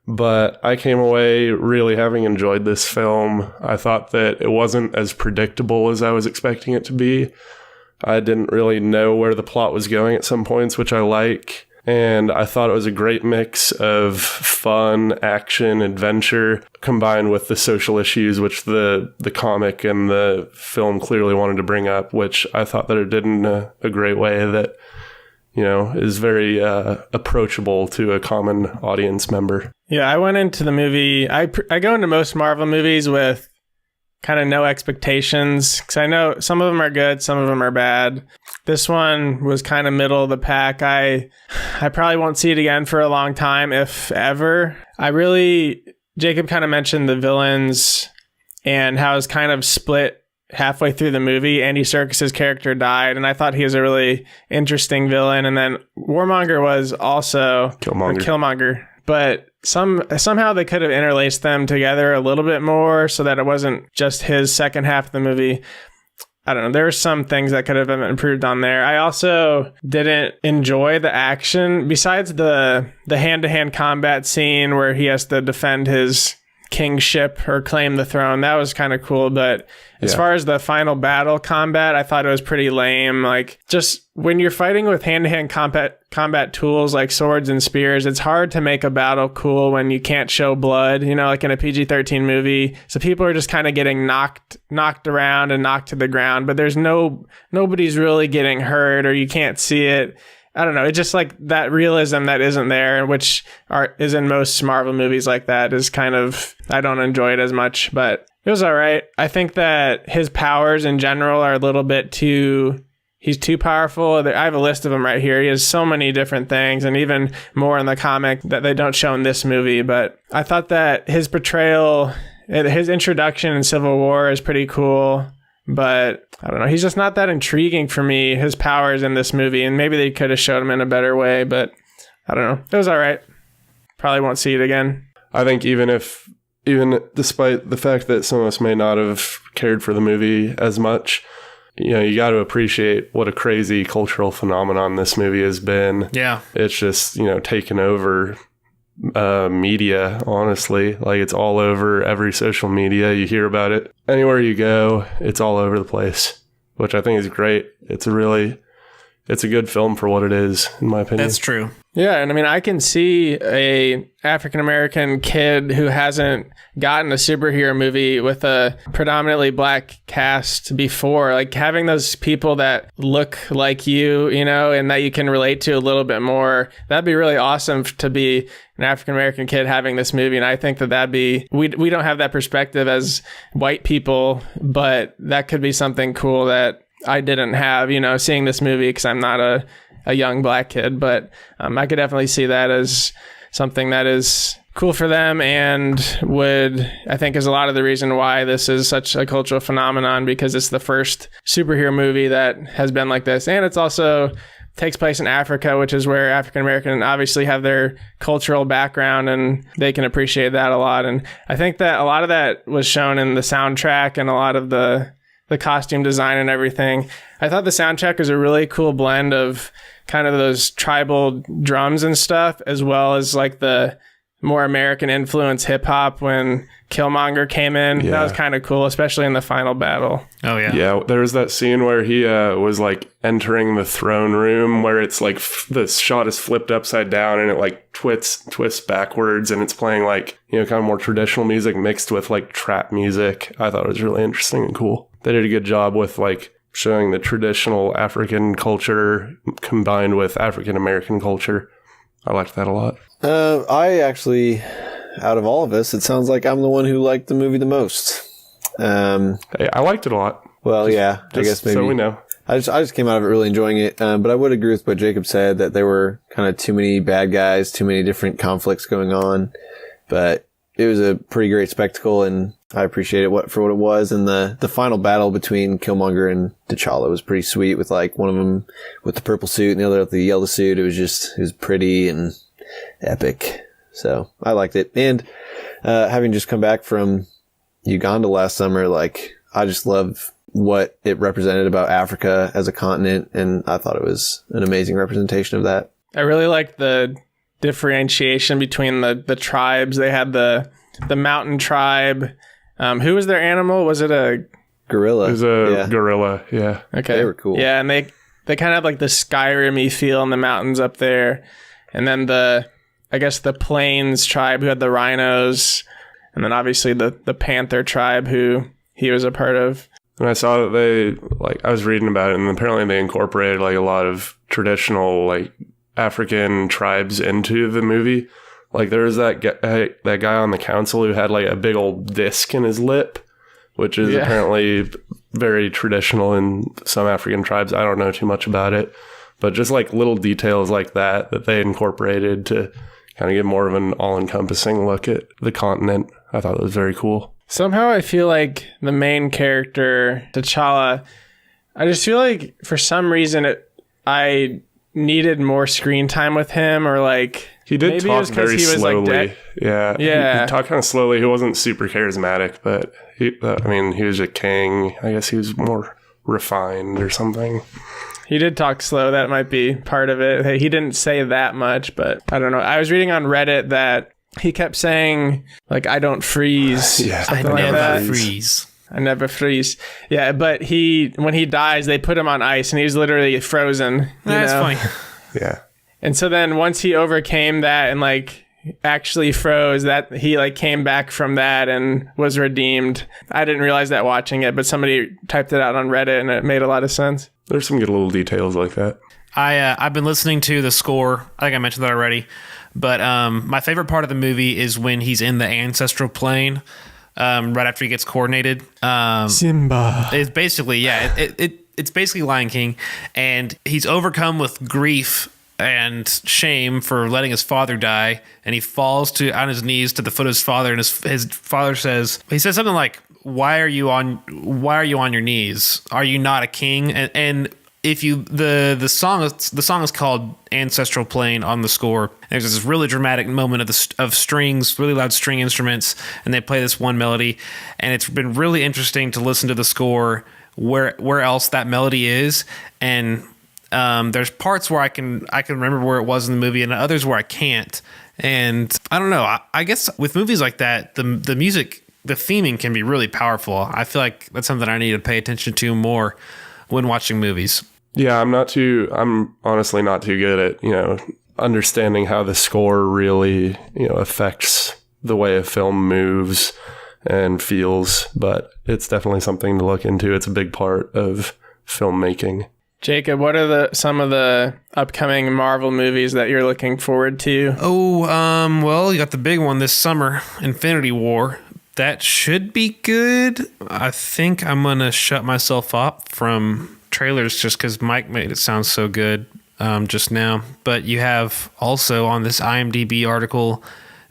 but I came away really having enjoyed this film. I thought that it wasn't as predictable as I was expecting it to be. I didn't really know where the plot was going at some points, which I like. And I thought it was a great mix of fun, action, adventure, combined with the social issues, which the comic and the film clearly wanted to bring up, which I thought that it did in a great way that, is very approachable to a common audience member. Yeah, I went into the movie. I go into most Marvel movies with kind of no expectations because I know some of them are good, some of them are bad. This one was kind of middle of the pack. I probably won't see it again for a long time, if ever. Jacob kind of mentioned the villains and how it's kind of split halfway through the movie. Andy Serkis's character died, and I thought he was a really interesting villain. And then Warmonger was also Killmonger. But somehow they could have interlaced them together a little bit more so that it wasn't just his second half of the movie. I don't know. There were some things that could have been improved on there. I also didn't enjoy the action. Besides the hand-to-hand combat scene where he has to defend his kingship or claim the throne, that was kind of cool. But as far as the final battle combat, I thought it was pretty lame. Like, just when you're fighting with hand-to-hand combat tools like swords and spears, it's hard to make a battle cool when you can't show blood, like in a PG-13 movie. So people are just kind of getting knocked around and knocked to the ground, but there's nobody's really getting hurt, or you can't see it. I don't know. It's just like that realism that isn't there, which is in most Marvel movies like that, is kind of, I don't enjoy it as much, but it was all right. I think that his powers in general are a little bit he's too powerful. I have a list of them right here. He has so many different things, and even more in the comic that they don't show in this movie. But I thought that his portrayal, his introduction in Civil War is pretty cool. But I don't know. He's just not that intriguing for me, his powers in this movie. And maybe they could have showed him in a better way. But I don't know. It was all right. Probably won't see it again. I think even despite the fact that some of us may not have cared for the movie as much, you got to appreciate what a crazy cultural phenomenon this movie has been. Yeah. It's just, taken over media, honestly. Like, it's all over every social media. You hear about it anywhere you go. It's all over the place, which I think is great. It's a good film for what it is, in my opinion. That's true. Yeah, and I mean, I can see a African-American kid who hasn't gotten a superhero movie with a predominantly black cast before, like having those people that look like you, and that you can relate to a little bit more. That'd be really awesome to be an African-American kid having this movie. And I think that'd be, we don't have that perspective as white people, but that could be something cool that I didn't have, seeing this movie, because I'm not a young black kid. But I could definitely see that as something that is cool for them, and I think is a lot of the reason why this is such a cultural phenomenon, because it's the first superhero movie that has been like this. And it's also takes place in Africa, which is where African American obviously have their cultural background, and they can appreciate that a lot. And I think that a lot of that was shown in the soundtrack and a lot of the costume design and everything. I thought the soundtrack was a really cool blend of kind of those tribal drums and stuff, as well as like the more American influence hip hop when Killmonger came in. Yeah. That was kind of cool, especially in the final battle. Oh yeah. Yeah, there was that scene where he was like entering the throne room, where it's like the shot is flipped upside down and it like twists backwards, and it's playing like, kind of more traditional music mixed with like trap music. I thought it was really interesting and cool. They did a good job with like showing the traditional African culture combined with African American culture. I liked that a lot. I actually, out of all of us, it sounds like I'm the one who liked the movie the most. Hey, I liked it a lot. Well, I guess maybe. So we know. I just came out of it really enjoying it. But I would agree with what Jacob said, that there were kind of too many bad guys, too many different conflicts going on. But it was a pretty great spectacle, and I appreciate it for what it was. And the final battle between Killmonger and T'Challa was pretty sweet, with like one of them with the purple suit and the other with the yellow suit. It was pretty and epic. So I liked it. And having just come back from Uganda last summer, like, I just love what it represented about Africa as a continent, and I thought it was an amazing representation of that. I really liked the differentiation between the tribes. They had the mountain tribe. Who was their animal? Was it a gorilla? It was a gorilla. Yeah. Okay. They were cool. Yeah, and they kind of have like the Skyrim-y feel in the mountains up there. And then the Plains tribe, who had the rhinos, and then obviously the Panther tribe, who he was a part of. And I saw that I was reading about it, and apparently they incorporated like a lot of traditional like African tribes into the movie. Like, there was that guy on the council who had like a big old disc in his lip, which is apparently very traditional in some African tribes. I don't know too much about it, but just like little details like that they incorporated to kind of get more of an all-encompassing look at the continent. I thought it was very cool. Somehow I feel like the main character, T'Challa, I just feel like for some reason I needed more screen time with him, or like he did maybe talk very slowly. Like Yeah. He talked kind of slowly. He wasn't super charismatic, but he was a king. I guess he was more refined or something. He did talk slow. That might be part of it. He didn't say that much, but I don't know. I was reading on Reddit that he kept saying, like, I don't freeze. I never freeze. I never freeze. Yeah, but when he dies, they put him on ice, and he's literally frozen. That's funny. Yeah. And so then once he overcame that and, like, actually froze, that he, like, came back from that and was redeemed. I didn't realize that watching it, but somebody typed it out on Reddit, and it made a lot of sense. There's some good little details like that. I've been listening to the score. I think I mentioned that already. But my favorite part of the movie is when he's in the ancestral plane, right after he gets coordinated. Simba. It's basically, it's basically Lion King. And he's overcome with grief and shame for letting his father die. And he falls on his knees to the foot of his father. And his father says something like, why are you on your knees? Are you not a king? And if you the song is called Ancestral Plane on the score. There's this really dramatic moment of strings, really loud string instruments, and they play this one melody. And it's been really interesting to listen to the score where else that melody is. And there's parts where I can remember where it was in the movie, and others where I can't. And I don't know. I guess with movies like that, the music, the theming can be really powerful. I feel like that's something I need to pay attention to more when watching movies. Yeah, I'm honestly not too good at, understanding how the score really, affects the way a film moves and feels, but it's definitely something to look into. It's a big part of filmmaking. Jacob, what are some of the upcoming Marvel movies that you're looking forward to? Oh, well, you got the big one this summer, Infinity War. That should be good. I think I'm going to shut myself up from trailers just because Mike made it sound so good just now. But you have also on this IMDb article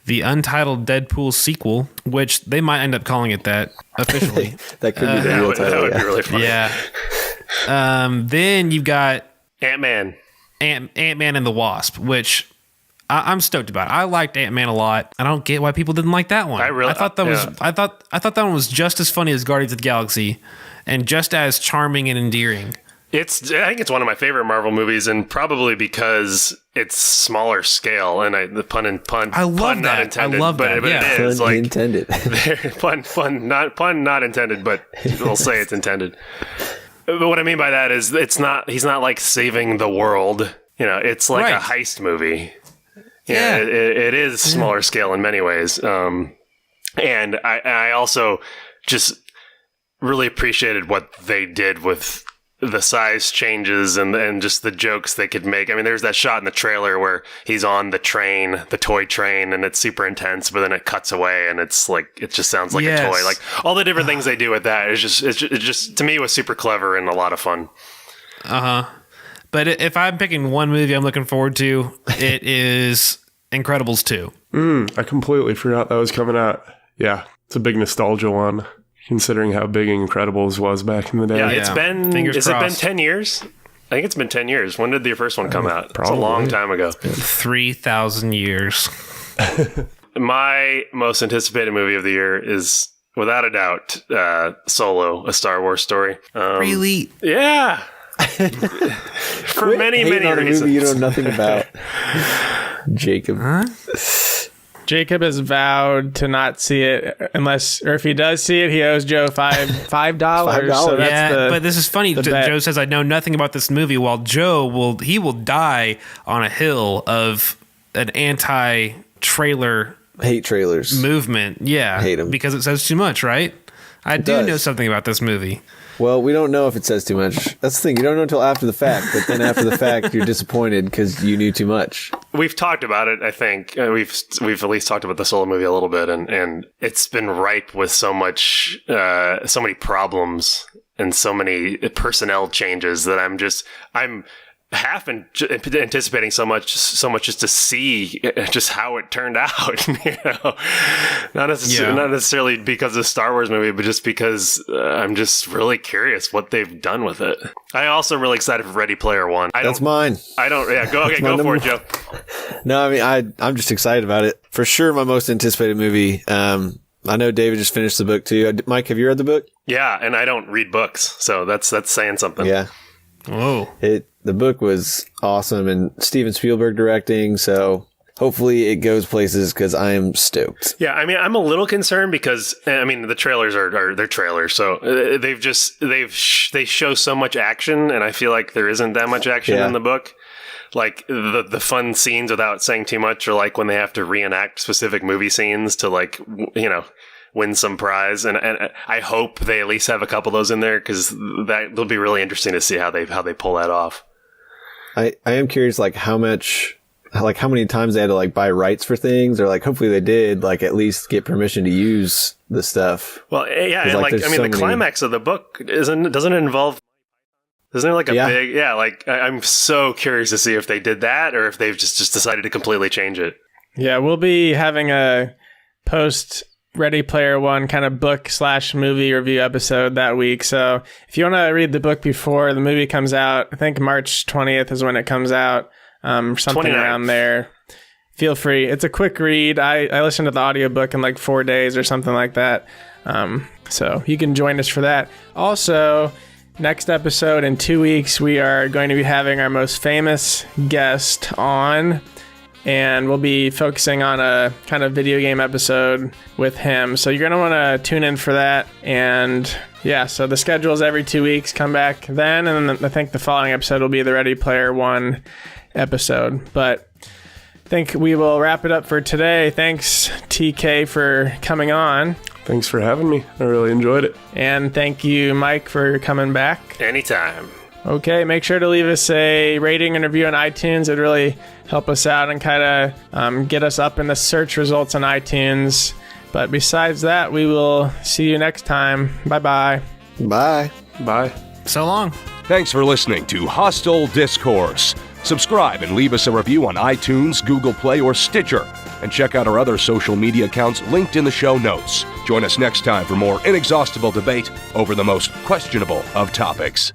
the Untitled Deadpool sequel, which they might end up calling it that officially. That could be the real title. That would be really funny. Yeah. Then you've got Ant-Man and the Wasp, which I'm stoked about. I liked Ant-Man a lot. I don't get why people didn't like that one. I thought that one was just as funny as Guardians of the Galaxy, and just as charming and endearing. I think it's one of my favorite Marvel movies, and probably because it's smaller scale. And the pun not intended. I love but that. Yeah. It is Pun like intended. pun not intended, but we'll say it's intended. But what I mean by that is he's not like saving the world. It's like a heist movie. Yeah, it is smaller scale in many ways. And I also just really appreciated what they did with the size changes and just the jokes they could make. I mean, there's that shot in the trailer where he's on the train, the toy train, and it's super intense, but then it cuts away and it's like, it just sounds like a toy. Like all the different things they do with that is just to me, it was super clever and a lot of fun. But if I'm picking one movie I'm looking forward to, it is Incredibles 2. I completely forgot that was coming out. Yeah, it's a big nostalgia one, considering how big Incredibles was back in the day. Yeah, it's been... Fingers it been crossed. 10 years? I think it's been 10 years. When did the first one come out? Probably. It's a long time ago. 3,000 years. My most anticipated movie of the year is, without a doubt, Solo, A Star Wars Story. Really? Yeah. For many reasons. Movie you know nothing about. Jacob. Jacob has vowed to not see it or if he does see it, he owes Joe $5. So that's but this is funny. Joe says, I know nothing about this movie, while Joe will die on a hill of an anti-trailer Hate trailers. movement. Yeah. Hate 'em. Because it says too much, right? I do know something about this movie. Well, we don't know if it says too much. That's the thing. You don't know until after the fact, but then after the fact, you're disappointed because you knew too much. We've talked about it, I think. We've at least talked about the Solo movie a little bit, and it's been ripe with so many problems. and so many personnel changes that I'm half anticipating so much just to see just how it turned out. Not necessarily because of the Star Wars movie, but just because I'm just really curious what they've done with it. I also am really excited for Ready Player One. That's mine. Go for it, Joe. No, I mean, I'm just excited about it. For sure, my most anticipated movie. I know David just finished the book too. Mike, have you read the book? Yeah, and I don't read books, so that's saying something. Yeah. Whoa. The book was awesome, and Steven Spielberg directing, so hopefully it goes places because I am stoked. Yeah, I mean, I'm a little concerned because, I mean, the trailers are they're trailers, so they show so much action, and I feel like there isn't that much action in the book. Like the fun scenes, without saying too much, are like when they have to reenact specific movie scenes to, like, win some prize, and I hope they at least have a couple of those in there, because that'll be really interesting to see how they pull that off. I am curious, like, how many times they had to, like, buy rights for things, or, like, hopefully they did, like, at least get permission to use the stuff. Well, yeah, and, like I mean, the climax of the book doesn't it involve? Isn't there like a big, like, I'm so curious to see if they did that or if they've just decided to completely change it. Yeah, we'll be having a post Ready Player One kind of book / movie review episode that week. So if you want to read the book before the movie comes out, I think March 20th is when it comes out, something 29th. Around there. Feel free. It's a quick read. I listened to the audiobook in like 4 days or something like that. So you can join us for that. Also, next episode in 2 weeks, we are going to be having our most famous guest on, and we'll be focusing on a kind of video game episode with him. So you're going to want to tune in for that. And yeah, so the schedule is every 2 weeks. Come back then, and then I think the following episode will be the Ready Player One episode. But I think we will wrap it up for today. Thanks, TK, for coming on. Thanks for having me. I really enjoyed it. And thank you, Mike, for coming back. Anytime. Okay, make sure to leave us a rating and review on iTunes. It'd really help us out and kind of get us up in the search results on iTunes. But besides that, we will see you next time. Bye-bye. Bye. Bye. So long. Thanks for listening to Hostel Discourse. Subscribe and leave us a review on iTunes, Google Play, or Stitcher. And check out our other social media accounts linked in the show notes. Join us next time for more inexhaustible debate over the most questionable of topics.